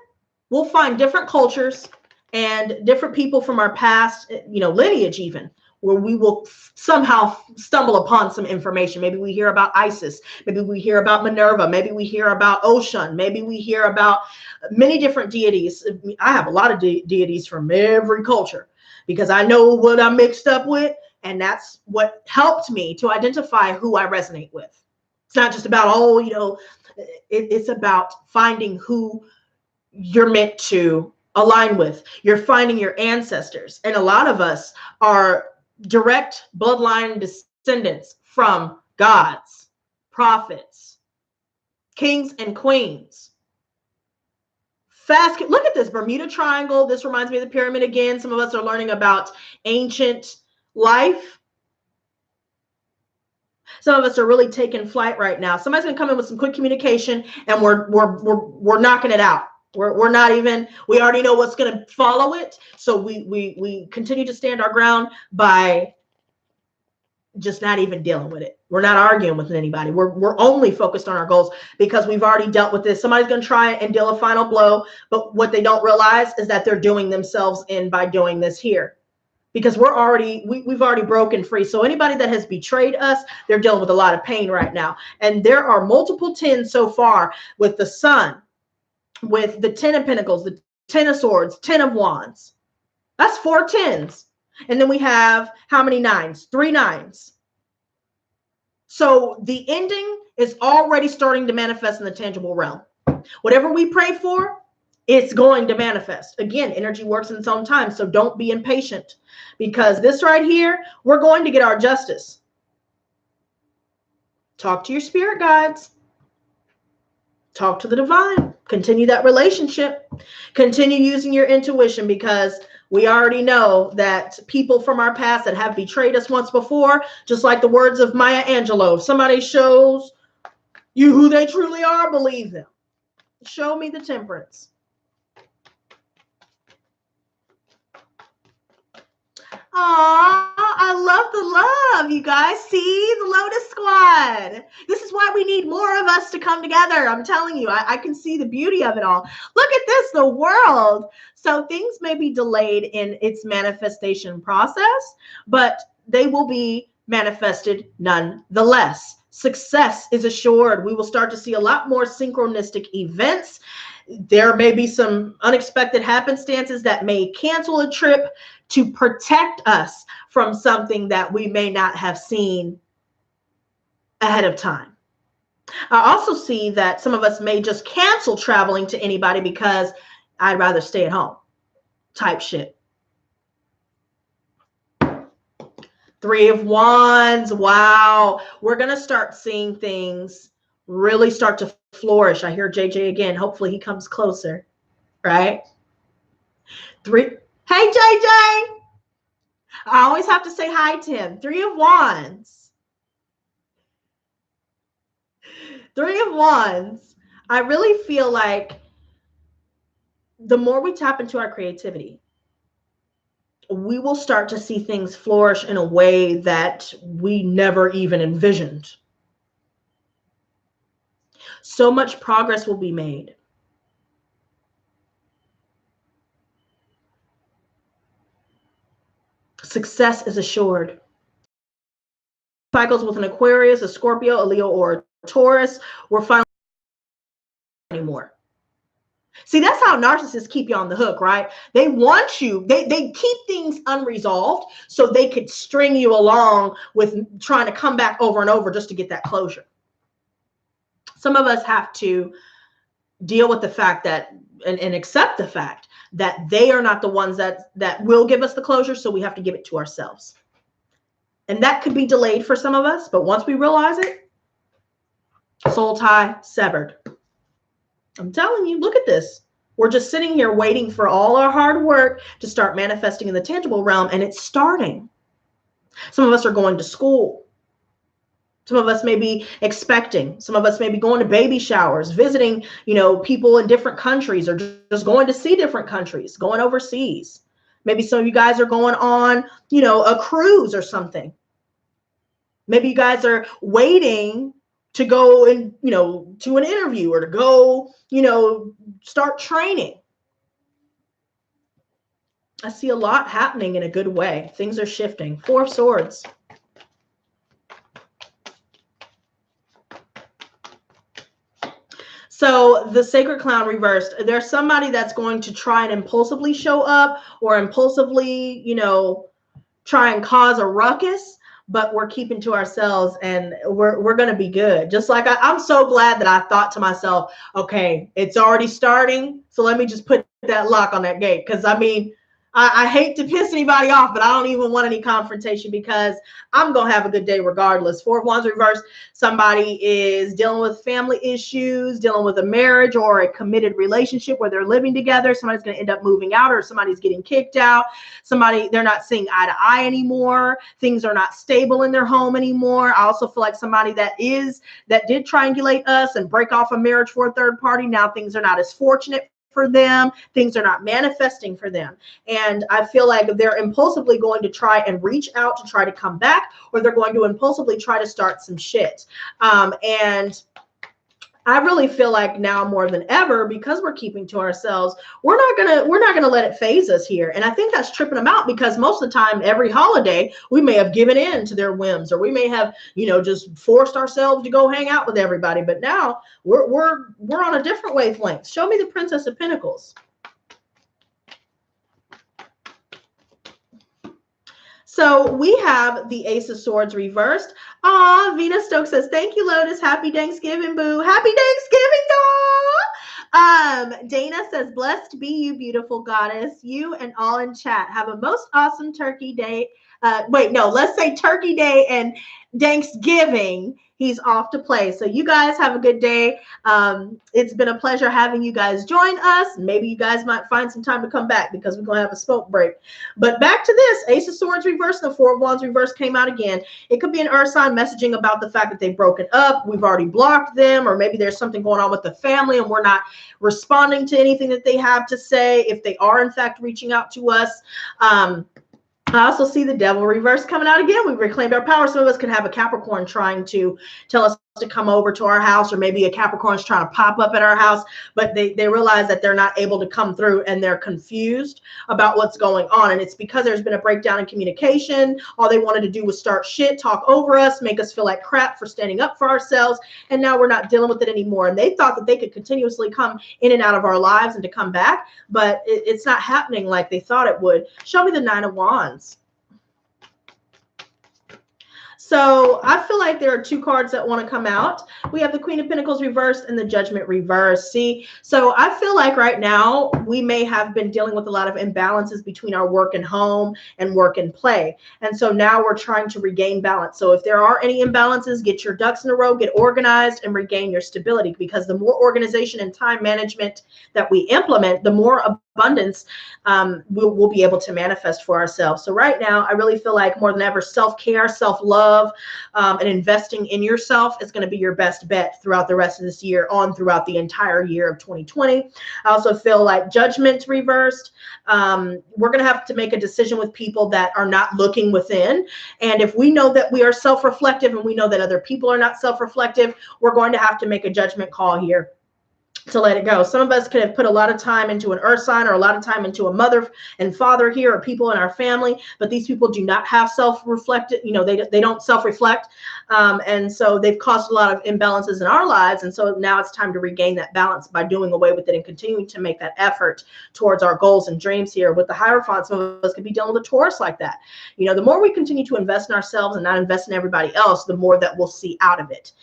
Speaker 1: we'll find different cultures and different people from our past, you know, lineage even, where we will somehow stumble upon some information. Maybe we hear about Isis. Maybe we hear about Minerva. Maybe we hear about Oshun. Maybe we hear about many different deities. I have a lot of deities from every culture because I know what I'm mixed up with. And that's what helped me to identify who I resonate with. It's not just about, oh, you know, it's about finding who you're meant to align with. You're finding your ancestors. And a lot of us are direct bloodline descendants from gods, prophets, kings and queens. Look at this Bermuda Triangle. This reminds me of the pyramid again. Some of us are learning about ancient life. Some of us are really taking flight right now. Somebody's gonna come in with some quick communication, and we're knocking it out. We're not even. We already know what's gonna follow it. So we continue to stand our ground by just not even dealing with it. We're not arguing with anybody. We're only focused on our goals because we've already dealt with this. Somebody's going to try and deal a final blow, but what they don't realize is that they're doing themselves in by doing this here, because we've already broken free. So anybody that has betrayed us, they're dealing with a lot of pain right now. And there are multiple 10s so far with the Sun, with the 10 of Pentacles, the 10 of Swords, 10 of Wands. That's 4 10s. And then we have how many 9s? 3 9s. So the ending is already starting to manifest in the tangible realm. Whatever we pray for, it's going to manifest. Again, energy works in its own time. So don't be impatient, because this right here, we're going to get our justice. Talk to your spirit guides. Talk to the divine. Continue that relationship. Continue using your intuition, because we already know that people from our past that have betrayed us once before, just like the words of Maya Angelou, if somebody shows you who they truly are, believe them. Show me the Temperance. Aw, I love the love, you guys. See, the Lotus Squad. This is why we need more of us to come together. I'm telling you, I can see the beauty of it all. Look at this, the world. So things may be delayed in its manifestation process, but they will be manifested nonetheless. Success is assured. We will start to see a lot more synchronistic events. There may be some unexpected happenstances that may cancel a trip to protect us from something that we may not have seen ahead of time. I also see that some of us may just cancel traveling to anybody because I'd rather stay at home type shit. 3 of Wands. Wow. We're going to start seeing things really start to flourish. I hear JJ again. Hopefully he comes closer, right? 3. Hey, JJ. I always have to say hi to him. 3 of Wands. 3 of Wands. I really feel like the more we tap into our creativity, we will start to see things flourish in a way that we never even envisioned. So much progress will be made. Success is assured. Cycles with an Aquarius, a Scorpio, a Leo, or a Taurus, we're finally anymore. See, that's how narcissists keep you on the hook, right? They want you, they keep things unresolved so they could string you along with trying to come back over and over just to get that closure. Some of us have to deal with the fact that, and accept the fact that they are not the ones that will give us the closure. So we have to give it to ourselves. And that could be delayed for some of us, but once we realize it, soul tie severed. I'm telling you, look at this. We're just sitting here waiting for all our hard work to start manifesting in the tangible realm, and it's starting. Some of us are going to school. Some of us may be expecting. Some of us may be going to baby showers, visiting, people in different countries, or just going to see different countries, going overseas. Maybe some of you guys are going on, a cruise or something. Maybe you guys are waiting to go and, to an interview, or to go, start training. I see a lot happening in a good way. Things are shifting. 4 of Swords. So the Sacred Clown reversed. There's somebody that's going to try and impulsively show up, or impulsively, try and cause a ruckus, but we're keeping to ourselves, and we're going to be good. Just like I'm so glad that I thought to myself, okay, it's already starting, so let me just put that lock on that gate. Because I hate to piss anybody off, but I don't even want any confrontation, because I'm going to have a good day regardless. 4 of Wands reversed. Somebody is dealing with family issues, dealing with a marriage or a committed relationship where they're living together. Somebody's going to end up moving out, or somebody's getting kicked out. They're not seeing eye to eye anymore. Things are not stable in their home anymore. I also feel like somebody that did triangulate us and break off a marriage for a third party. Now things are not as fortunate for them. Things are not manifesting for them. And I feel like they're impulsively going to try and reach out to try to come back, or they're going to impulsively try to start some shit. And I really feel like now more than ever, because we're keeping to ourselves, we're not gonna let it phase us here. And I think that's tripping them out, because most of the time, every holiday, we may have given in to their whims, or we may have, just forced ourselves to go hang out with everybody. But now we're on a different wavelength. Show me the Princess of Pentacles. So we have the Ace of Swords reversed. Venus Stokes says, thank you, Lotus. Happy Thanksgiving, boo. Happy Thanksgiving, y'all. Dana says, blessed be you, beautiful goddess. You and all in chat have a most awesome turkey day. Let's say Turkey Day and Danksgiving. He's off to play. So you guys have a good day. It's been a pleasure having you guys join us. Maybe you guys might find some time to come back, because we're going to have a smoke break. But back to this, Ace of Swords reversed, the 4 of Wands reversed came out again. It could be an earth sign messaging about the fact that they've broken up. We've already blocked them, or maybe there's something going on with the family and we're not responding to anything that they have to say, if they are in fact reaching out to us. I also see the Devil reverse coming out again. We reclaimed our power. Some of us could have a Capricorn trying to tell us to come over to our house, or maybe a Capricorn's trying to pop up at our house, but they realize that they're not able to come through, and they're confused about what's going on. And it's because there's been a breakdown in communication. All they wanted to do was start shit, talk over us, make us feel like crap for standing up for ourselves. And now we're not dealing with it anymore. And they thought that they could continuously come in and out of our lives and to come back, but it's not happening like they thought it would. Show me the 9 of Wands. So I feel like there are 2 cards that want to come out. We have the Queen of Pentacles reversed and the Judgment reversed. See, so I feel like right now we may have been dealing with a lot of imbalances between our work and home and work and play. And so now we're trying to regain balance. So if there are any imbalances, get your ducks in a row, get organized, and regain your stability, because the more organization and time management that we implement, the more abundance we'll be able to manifest for ourselves. So right now, I really feel like more than ever, self-care, self-love, and investing in yourself is going to be your best bet throughout the rest of this year, throughout the entire year of 2020. I also feel like Judgment reversed. We're going to have to make a decision with people that are not looking within. And if we know that we are self-reflective, and we know that other people are not self-reflective, we're going to have to make a judgment call here to let it go. Some of us could have put a lot of time into an earth sign, or a lot of time into a mother and father here, or people in our family, but these people do not have self-reflected, they don't self-reflect. And so they've caused a lot of imbalances in our lives. And so now it's time to regain that balance by doing away with it and continuing to make that effort towards our goals and dreams here. With the Hierophant, some of us could be dealing with a Taurus like that. The more we continue to invest in ourselves and not invest in everybody else, the more that we'll see out of it.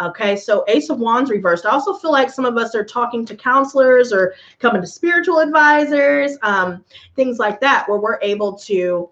Speaker 1: Okay, so Ace of Wands reversed. I also feel like some of us are talking to counselors or coming to spiritual advisors, things like that, where we're able to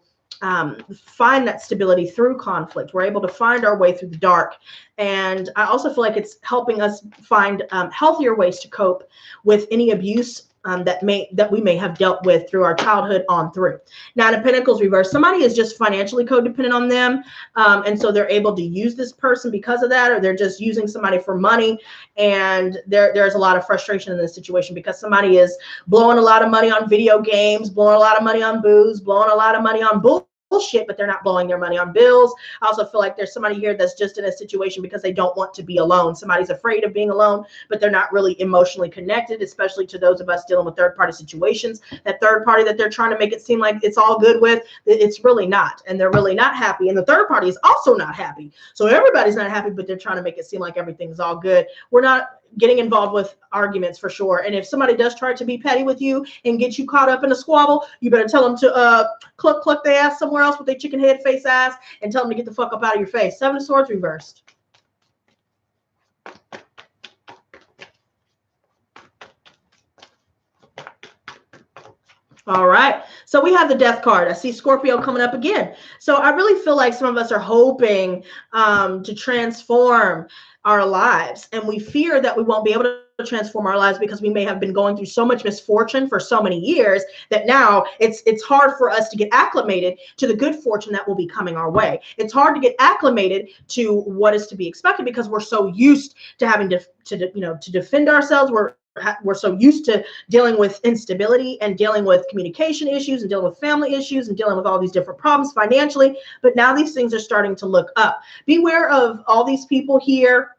Speaker 1: find that stability through conflict. We're able to find our way through the dark. And I also feel like it's helping us find healthier ways to cope with any abuse that we may have dealt with through our childhood on through. Now, the Pentacles reverse, somebody is just financially codependent on them. And so they're able to use this person because of that, or they're just using somebody for money. And there's a lot of frustration in this situation because somebody is blowing a lot of money on video games, blowing a lot of money on booze, blowing a lot of money on bullshit, but they're not blowing their money on bills. I also feel like there's somebody here that's just in a situation because they don't want to be alone. Somebody's afraid of being alone, but they're not really emotionally connected, especially to those of us dealing with third-party situations. That third party that they're trying to make it seem like it's all good with, it's really not. And they're really not happy. And the third party is also not happy. So everybody's not happy, but they're trying to make it seem like everything's all good. We're not getting involved with arguments for sure. And if somebody does try to be petty with you and get you caught up in a squabble, you better tell them to cluck their ass somewhere else with their chicken head face ass and tell them to get the fuck up out of your face. Seven of Swords reversed. All right. So we have the Death card. I see Scorpio coming up again. So I really feel like some of us are hoping to transform our lives. And we fear that we won't be able to transform our lives because we may have been going through so much misfortune for so many years that now it's hard for us to get acclimated to the good fortune that will be coming our way. It's hard to get acclimated to what is to be expected because we're so used to having to defend ourselves. We're so used to dealing with instability and dealing with communication issues and dealing with family issues and dealing with all these different problems financially. But now these things are starting to look up. Beware of all these people here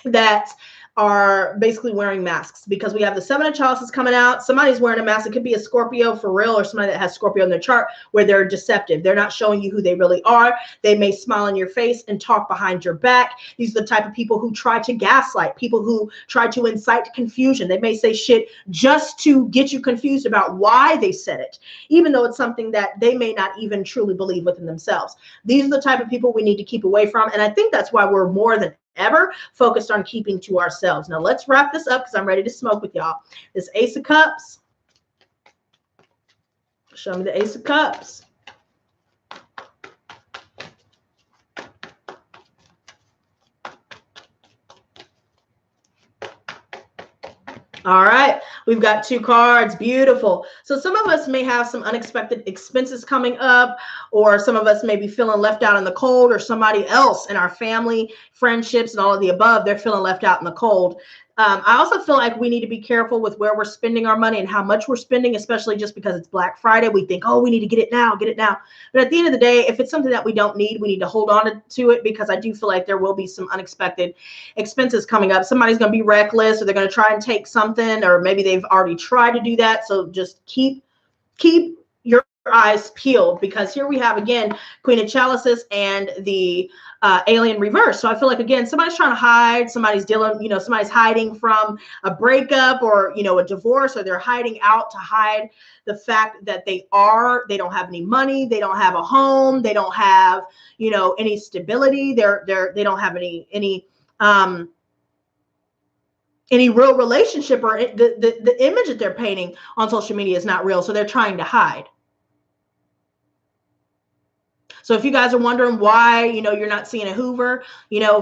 Speaker 1: that are basically wearing masks, because we have the Seven of Chalices coming out. Somebody's wearing a mask. It could be a Scorpio for real, or somebody that has Scorpio in their chart where they're deceptive. They're not showing you who they really are. They may smile in your face and talk behind your back. These are the type of people who try to gaslight, people who try to incite confusion. They may say shit just to get you confused about why they said it, even though it's something that they may not even truly believe within themselves. These are the type of people we need to keep away from. And I think that's why we're more than ever focused on keeping to ourselves. Now let's wrap this up because I'm ready to smoke with y'all. This Ace of Cups. Show me the Ace of Cups. All right, we've got two cards. Beautiful. So some of us may have some unexpected expenses coming up, or some of us may be feeling left out in the cold, or somebody else in our family, friendships, and all of the above, they're feeling left out in the cold. I also feel like we need to be careful with where we're spending our money and how much we're spending, especially just because it's Black Friday. We think, oh, we need to get it now, get it now. But at the end of the day, if it's something that we don't need, we need to hold on to it, because I do feel like there will be some unexpected expenses coming up. Somebody's going to be reckless, or they're going to try and take something, or maybe they've already tried to do that. So just keep your eyes peeled, because here we have again Queen of Chalices and the alien reverse. So I feel like, again, somebody's trying to hide, somebody's dealing, somebody's hiding from a breakup, or a divorce, or they're hiding out to hide the fact that they don't have any money, they don't have a home, they don't have any stability, they don't have any real relationship, or the image that they're painting on social media is not real, so they're trying to hide. So if you guys are wondering why, you're not seeing a Hoover,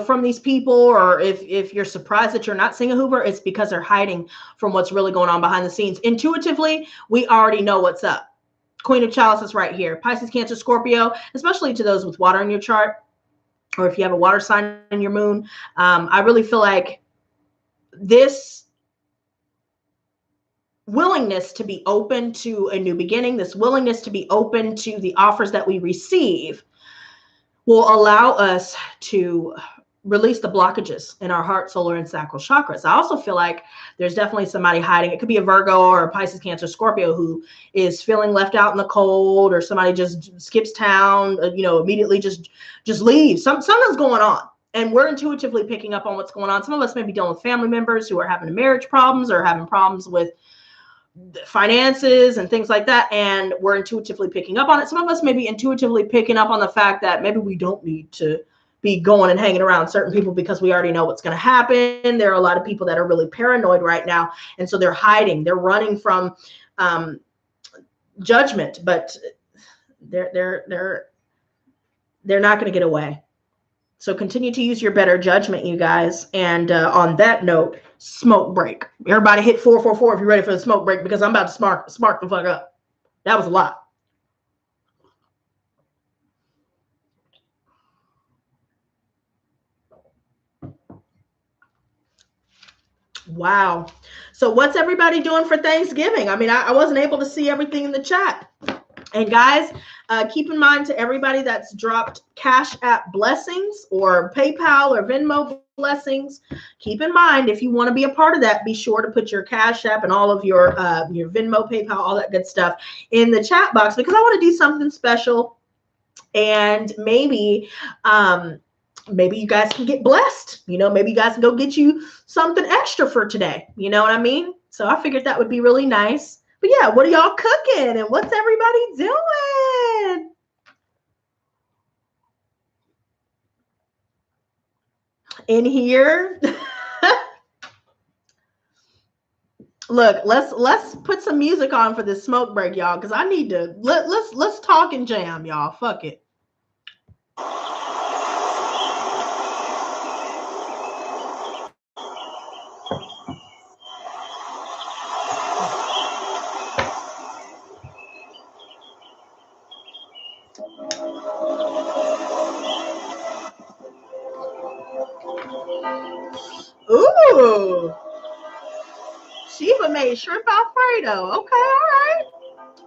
Speaker 1: from these people, or if you're surprised that you're not seeing a Hoover, it's because they're hiding from what's really going on behind the scenes. Intuitively, we already know what's up. Queen of Chalices right here. Pisces, Cancer, Scorpio, especially to those with water in your chart, or if you have a water sign in your moon. I really feel like this willingness to be open to a new beginning, this willingness to be open to the offers that we receive, will allow us to release the blockages in our heart, solar, and sacral chakras. I also feel like there's definitely somebody hiding. It could be a Virgo or a Pisces, Cancer, Scorpio who is feeling left out in the cold, or somebody just skips town, immediately just leaves. Something's going on. And we're intuitively picking up on what's going on. Some of us may be dealing with family members who are having marriage problems, or having problems with finances and things like that, and we're intuitively picking up on it. Some of us may be intuitively picking up on the fact that maybe we don't need to be going and hanging around certain people because we already know what's going to happen. There are a lot of people that are really paranoid right now, and so they're hiding. They're running from judgment, but they're not going to get away. So continue to use your better judgment, you guys. And on that note, smoke break. Everybody hit 444 if you're ready for the smoke break, because I'm about to smart the fuck up. That was a lot. Wow. So what's everybody doing for Thanksgiving? I mean, I wasn't able to see everything in the chat. And guys, keep in mind, to everybody that's dropped Cashapp blessings or PayPal or Venmo blessings, keep in mind, if you want to be a part of that, be sure to put your Cashapp and all of your Venmo, PayPal, all that good stuff in the chat box, because I want to do something special. And maybe you guys can get blessed. You know, maybe you guys can go get you something extra for today. You know what I mean? So I figured that would be really nice. But yeah, what are y'all cooking and what's everybody doing? In here? Look, let's put some music on for this smoke break, y'all, because I need to let's talk and jam, y'all. Fuck it. Ooh. Shiva made shrimp Alfredo. Okay, all right.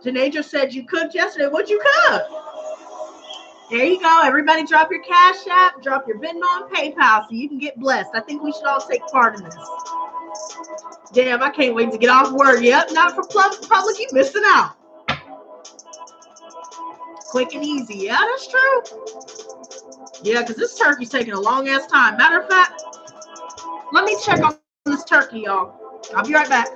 Speaker 1: Janae just said you cooked yesterday. What'd you cook? There you go. Everybody drop your Cash App, drop your Venmo and PayPal so you can get blessed. I think we should all take part in this. Damn, I can't wait to get off work. Yep, not for public. You missing out. Quick and easy. Yeah, that's true. Yeah, because this turkey's taking a long ass time. Matter of fact, let me check on this turkey, y'all. I'll be right back.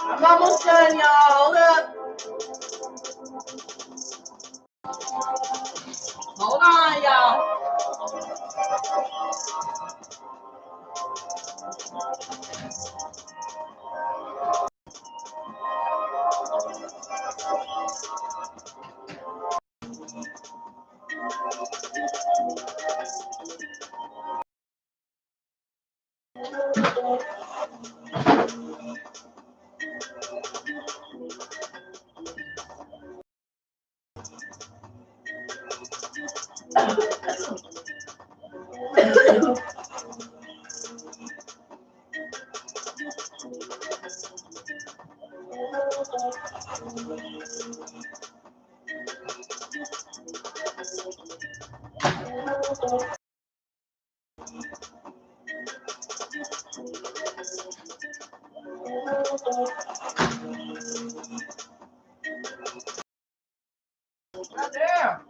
Speaker 1: I'm almost done, y'all. Hold up. Hold on, y'all. Right there.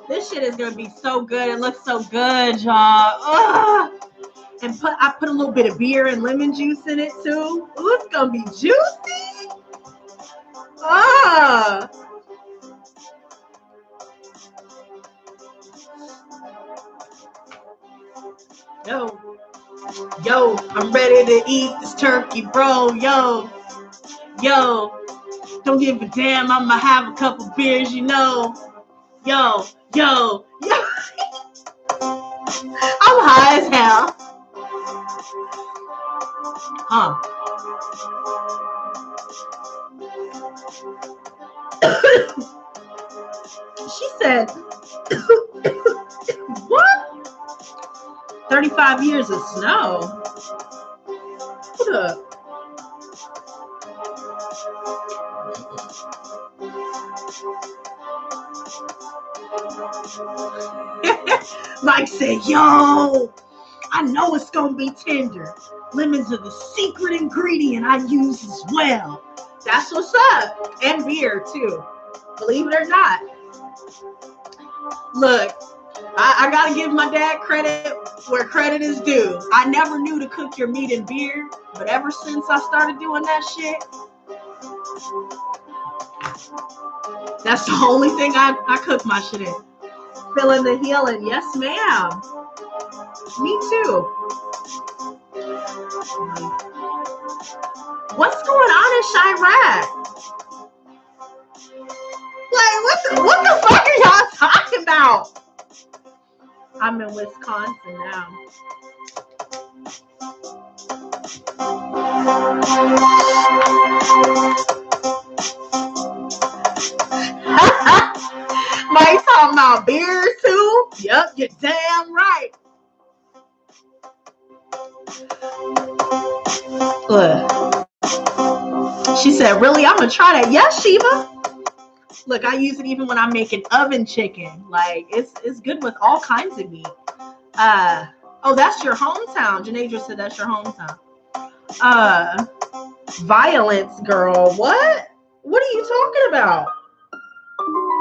Speaker 1: This shit is gonna be so good. It looks so good, y'all. And I put a little bit of beer and lemon juice in it too. Ooh, it's gonna be juicy. Yo, I'm ready to eat this turkey, bro. Yo, don't give a damn. I'ma have a couple beers, you know. Yo. I'm high as hell. She said, what? 35 years of snow. Hold up. Mike said, yo, I know it's gonna be tender. Lemons are the secret ingredient I use as well. That's what's up. And beer too. Believe it or not. Look, I gotta give my dad credit where credit is due. I never knew to cook your meat in beer, but ever since I started doing that shit, that's the only thing I cook my shit in. Feeling the healing. Yes, ma'am. Me too. What's going on in Chirac? Like, what the fuck are y'all talking about? I'm in Wisconsin now. Mike talking about beer too? Yep, you're damn right. Look. She said, really? I'm gonna try that. Yes, Shiva. Look, I use it even when I'm making oven chicken. Like, it's good with all kinds of meat. Oh, that's your hometown. Janadra said that's your hometown. Violence, girl. What? What are you talking about?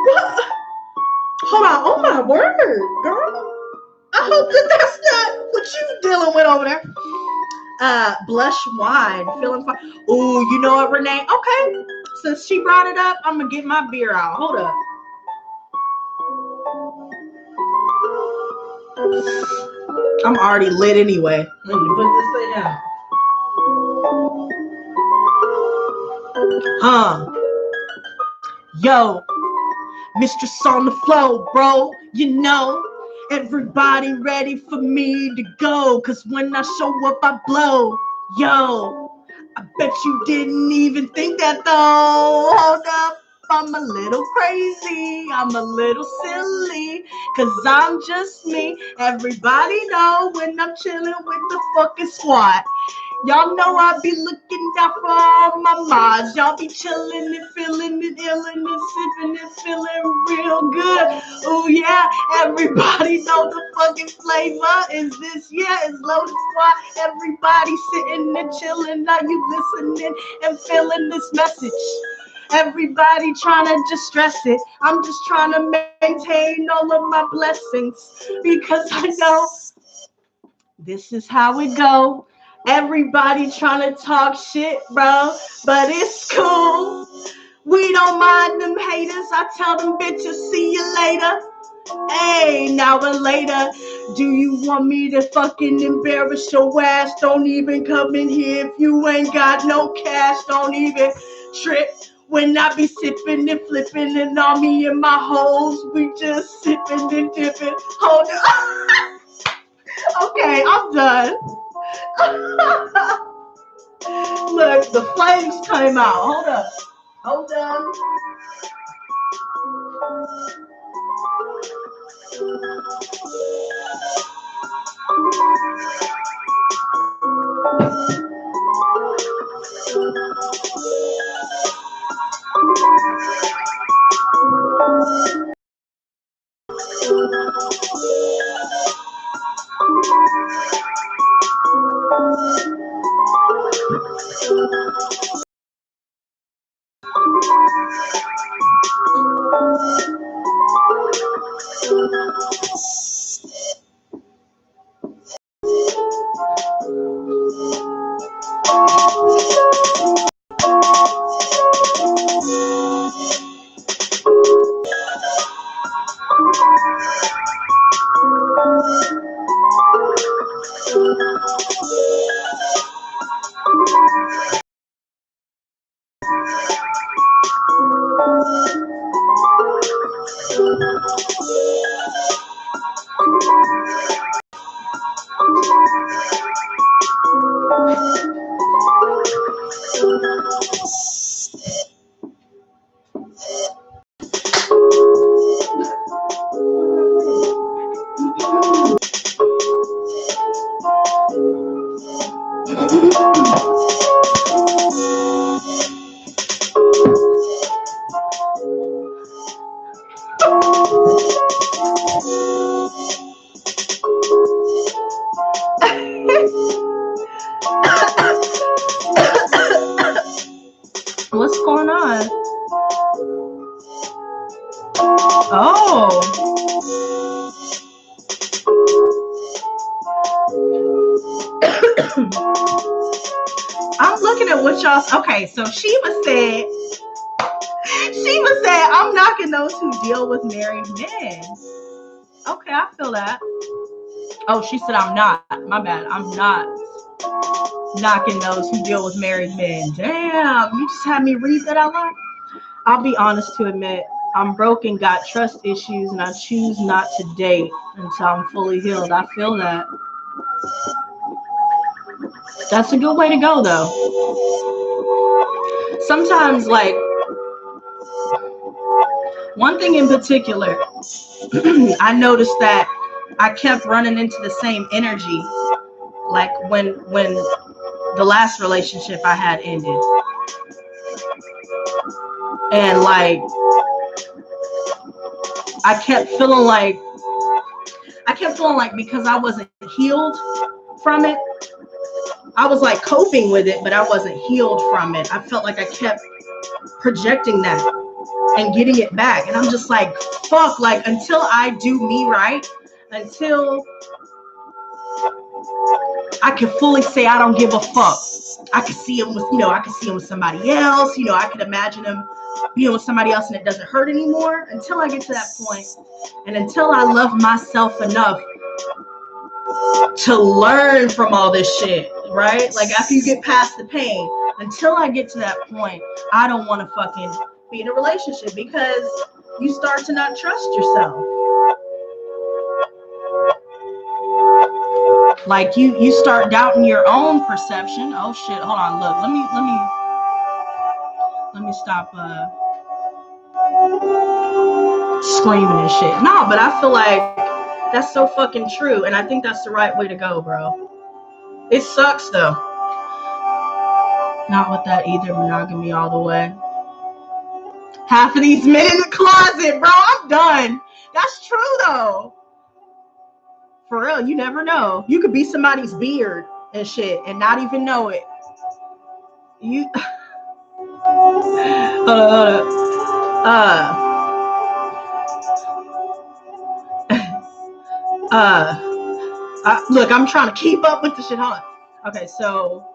Speaker 1: What? Hold on. Oh my word, girl. I hope that's not what you dealing with over there. Blush wine. Feeling fine. Oh, you know what, Renee? Okay. Since she brought it up, I'm gonna get my beer out. Hold up. I'm already lit anyway. Let me put this thing down. Yo, mistress on the flow, bro. You know, everybody ready for me to go. Cause when I show up, I blow. Yo, I bet you didn't even think that though. Hold up. I'm a little crazy, I'm a little silly, cause I'm just me. Everybody know when I'm chilling with the fucking squad. Y'all know I be looking out for all my mods. Y'all be chilling and feeling it, illin' and sipping and feeling real good. Oh yeah, everybody know the fucking flavor is this. Yeah, it's Lotus Squad. Everybody sitting and chilling. Now you listening and feeling this message. Everybody trying to just stress it. I'm just trying to maintain all of my blessings because I know This is how it go. Everybody trying to talk shit, bro, but it's cool. We don't mind them haters. I tell them bitches, see you later. Hey, now and later. Do you want me to fucking embarrass your ass? Don't even come in here if you ain't got no cash. Don't even trip when I be sipping and flipping, and on me and my hoes, we just sipping and dipping. Hold on. Okay, I'm done. Look, the flames came out. Hold up. Hold on. What's going on? Oh. I'm looking at what y'all. Okay, so Sheba said, I'm knocking those who deal with married men. Okay, I feel that. Oh, she said I'm not. My bad. I'm not knocking those who deal with married men. Damn, you just had me read that out loud. I'll be honest to admit, I'm broke and got trust issues, and I choose not to date until I'm fully healed. I feel that. That's a good way to go, though. Sometimes, like, one thing in particular, I noticed that I kept running into the same energy, like when the last relationship I had ended. And like I kept feeling like because I wasn't healed from it, I was like coping with it, but I wasn't healed from it. I felt like I kept projecting that and getting it back. And I'm just like, fuck, like until I do me right, until I can fully say I don't give a fuck. I can see him with, I can see him with somebody else. I can imagine him being with somebody else and it doesn't hurt anymore. Until I get to that point, and until I love myself enough to learn from all this shit, right? Like after you get past the pain, until I get to that point, I don't want to fucking be in a relationship because you start to not trust yourself. Like you start doubting your own perception. Oh shit, hold on, look, let me stop screaming and shit. No, but I feel like that's so fucking true, and I think that's the right way to go, bro. It sucks though. Not with that either, monogamy all the way. Half of these men in the closet, bro. I'm done. That's true though. For real, you never know. You could be somebody's beard and shit and not even know it. You hold up. Look, I'm trying to keep up with the shit. Hold on. Okay, so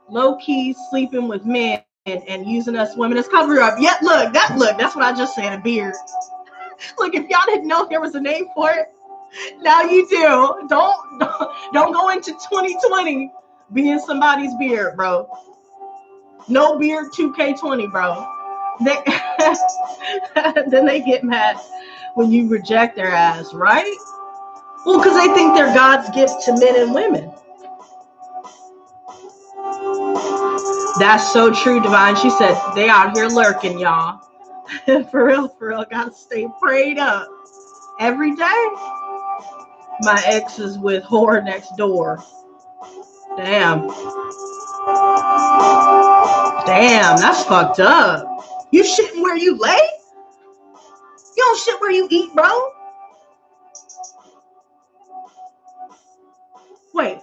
Speaker 1: low-key sleeping with men and using us women as cover up. Yeah, look, that's what I just said, a beard. Look, if y'all didn't know there was a name for it, now you do. Don't go into 2020 being somebody's beard, bro. No beard 2K20, bro. Then they get mad when you reject their ass, right? Well, because they think they're God's gift to men and women. That's so true, Divine. She said they out here lurking, y'all. For real, gotta stay prayed up every day. My ex is with whore next door. Damn, that's fucked up. You shitting where you lay? You don't shit where you eat, bro. Wait,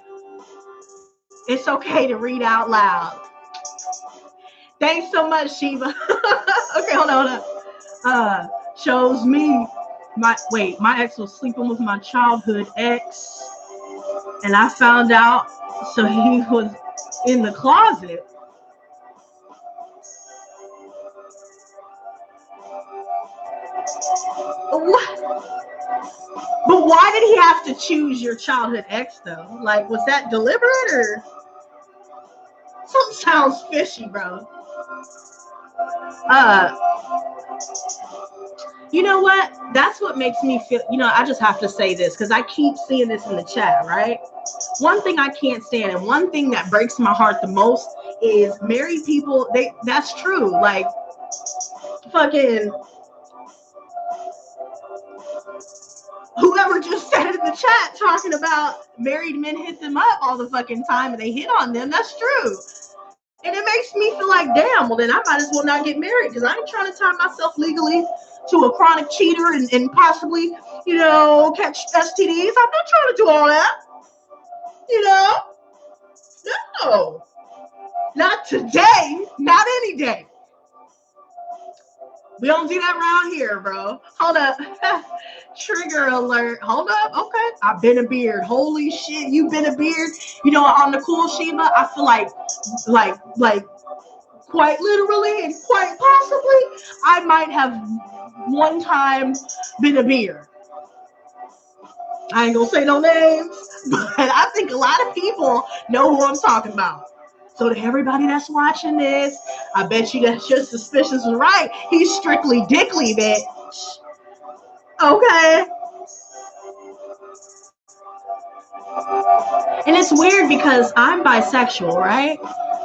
Speaker 1: it's okay to read out loud. Thanks so much, Shiva. Okay, hold on. Shows me my ex was sleeping with my childhood ex, and I found out, so he was in the closet. What? But why did he have to choose your childhood ex though? Like, was that deliberate or something sounds fishy, bro? You know what? That's what makes me feel, I just have to say this because I keep seeing this in the chat, right? One thing I can't stand and one thing that breaks my heart the most is married people. That's true. Like, fucking whoever just said it in the chat talking about married men hit them up all the fucking time and they hit on them. That's true. And it makes me feel like, damn, well, then I might as well not get married because I ain't trying to tie myself legally to a chronic cheater and possibly, catch STDs. I'm not trying to do all that. No. Not today. Not any day. We don't do that around here, bro. Hold up. Trigger alert. Hold up. Okay. I've been a beard. Holy shit. You've been a beard. On the cool Shiva, I feel like quite literally and quite possibly, I might have one time been a beard. I ain't gonna say no names, but I think a lot of people know who I'm talking about. So to everybody that's watching this, I bet you that your suspicions was right. He's strictly dickly, bitch. Okay. And it's weird because I'm bisexual, right?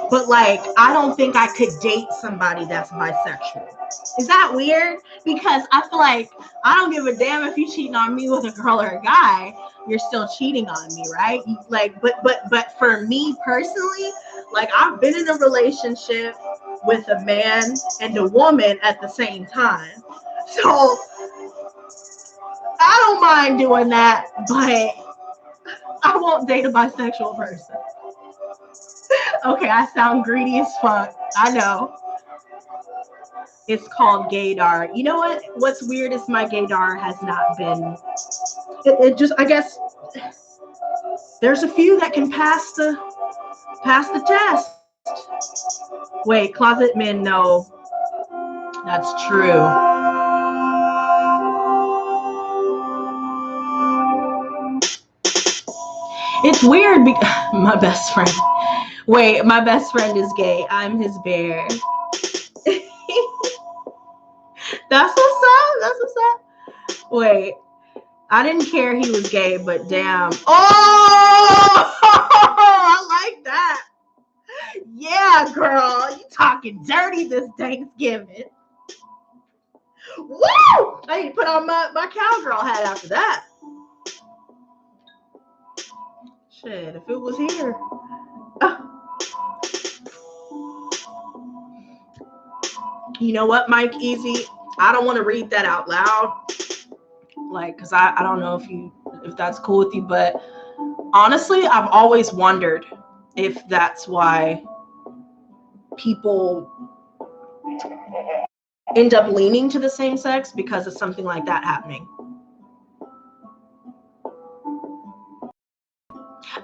Speaker 1: But like, I don't think I could date somebody that's bisexual. Is that weird? Because I feel like I don't give a damn if you're cheating on me with a girl or a guy. You're still cheating on me, right? Like, but for me personally, like, I've been in a relationship with a man and a woman at the same time. So I don't mind doing that, but I won't date a bisexual person. Okay, I sound greedy as fuck. I know. It's called gaydar. You know what? What's weird is my gaydar has not been. It just, I guess, there's a few that can pass the test. Wait, closet men, no. That's true. It's weird because my best friend. Wait, my best friend is gay. I'm his bear. That's what's up. Wait, I didn't care he was gay, but damn. Oh, I like that. Yeah, girl, you talking dirty this Thanksgiving. Woo! I need to put on my cowgirl hat after that. Shit, if it was here. You know what, Mike Easy? I don't want to read that out loud. Like, because I don't know if that's cool with you, but honestly, I've always wondered if that's why people end up leaning to the same sex because of something like that happening.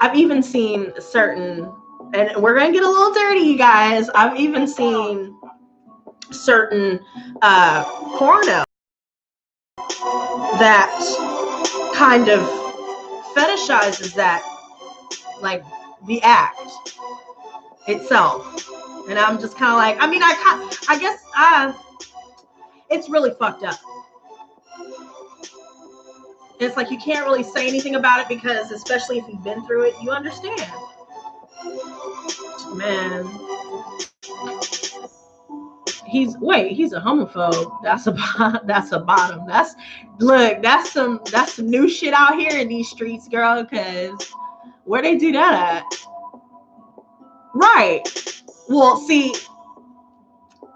Speaker 1: I've even seen certain, and we're going to get a little dirty, you guys. I've even seen certain porno that kind of fetishizes that, like the act itself. And I'm just kind of like, I mean, I guess it's really fucked up. It's like you can't really say anything about it because, especially if you've been through it, you understand. Man, he's a homophobe. That's a bottom. That's some new shit out here in these streets, girl. Cause where they do that at? Right. Well, see,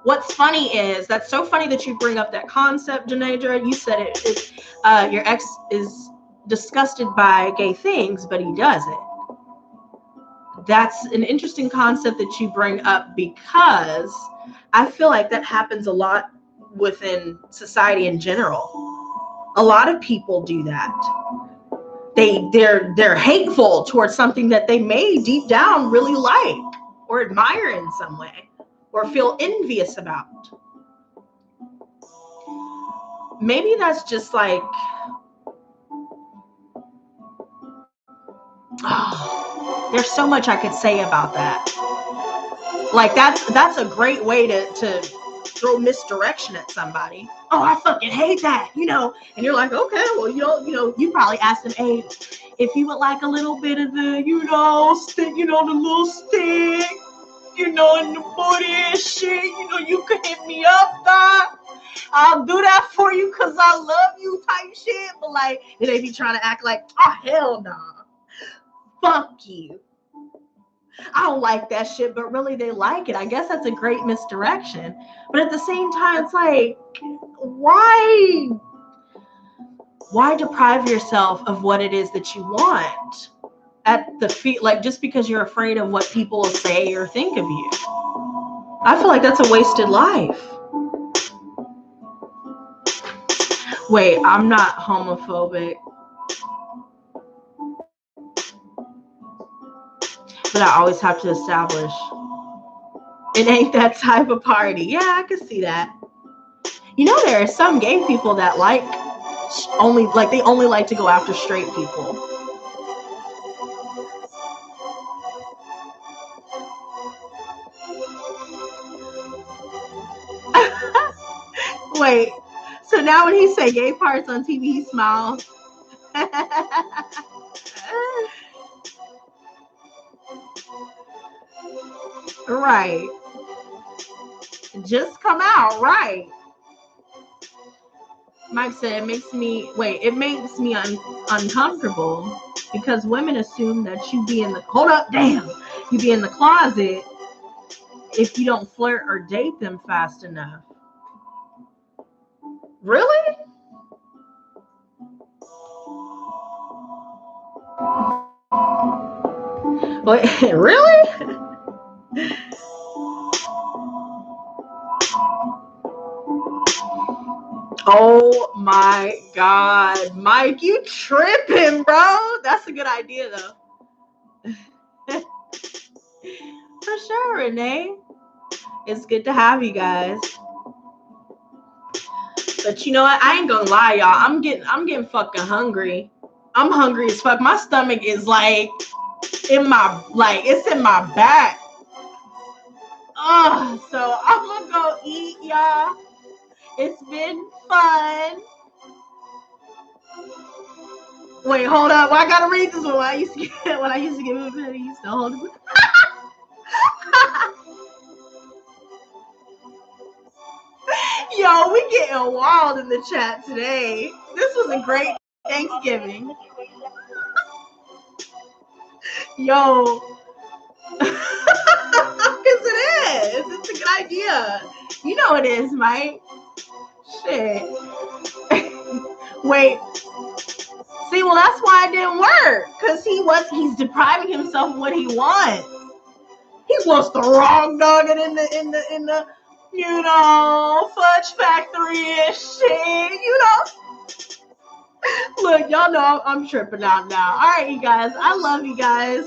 Speaker 1: what's funny is that's so funny that you bring up that concept, Janedra. You said it. Your ex is disgusted by gay things, but he does it. That's an interesting concept that you bring up because I feel like that happens a lot within society in general. A lot of people do that. They're hateful towards something that they may deep down really like or admire in some way or feel envious about. Maybe that's just like, there's so much I could say about that. Like that's a great way to throw misdirection at somebody. Oh, I fucking hate that, you know. And you're like, okay, well, you probably asked him, hey, if you would like a little bit of the, stick, the little stick, and the booty and shit, you can hit me up, Doc. I'll do that for you because I love you type shit. But like, they be trying to act like, oh, hell no. Fuck you. I don't like that shit, but really they like it. I guess that's a great misdirection. But at the same time, it's like, why deprive yourself of what it is that you want at the feet, like just because you're afraid of what people will say or think of you? I feel like that's a wasted life. Wait, I'm not homophobic. But I always have to establish it ain't that type of party. Yeah, I can see that. There are some gay people that only like to go after straight people. Wait, so now when he say gay parts on TV, he smiles. Right. Just come out, right. Mike said it makes me uncomfortable because women assume that you be in the closet if you don't flirt or date them fast enough. Really? Wait, really? Oh my God, Mike, you tripping, bro? That's a good idea, though. For sure, Renee. It's good to have you guys. But you know what? I ain't gonna lie, y'all. I'm getting fucking hungry. I'm hungry as fuck. My stomach is like it's in my back. So I'm gonna go eat, y'all. It's been fun. Wait, hold up. Well, I gotta read this one. When I used to get him a pen, he used to hold it. Yo, we getting wild in the chat today. This was a great Thanksgiving. Yo. Because it is. It's a good idea. You know it is, Mike. Shit. Wait. See, well, that's why it didn't work. Because he's depriving himself of what he wants. He wants the wrong nugget in the Fudge Factory and shit, Look, y'all know I'm tripping out now. All right, you guys. I love you guys.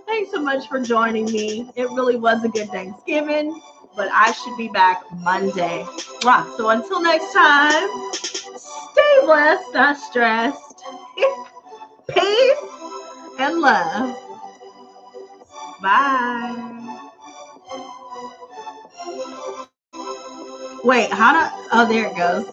Speaker 1: Thanks so much for joining me. It really was a good Thanksgiving, but I should be back Monday. Wow. So until next time, stay blessed, not stressed. Peace and love. Bye. Wait, how do? Oh, there it goes.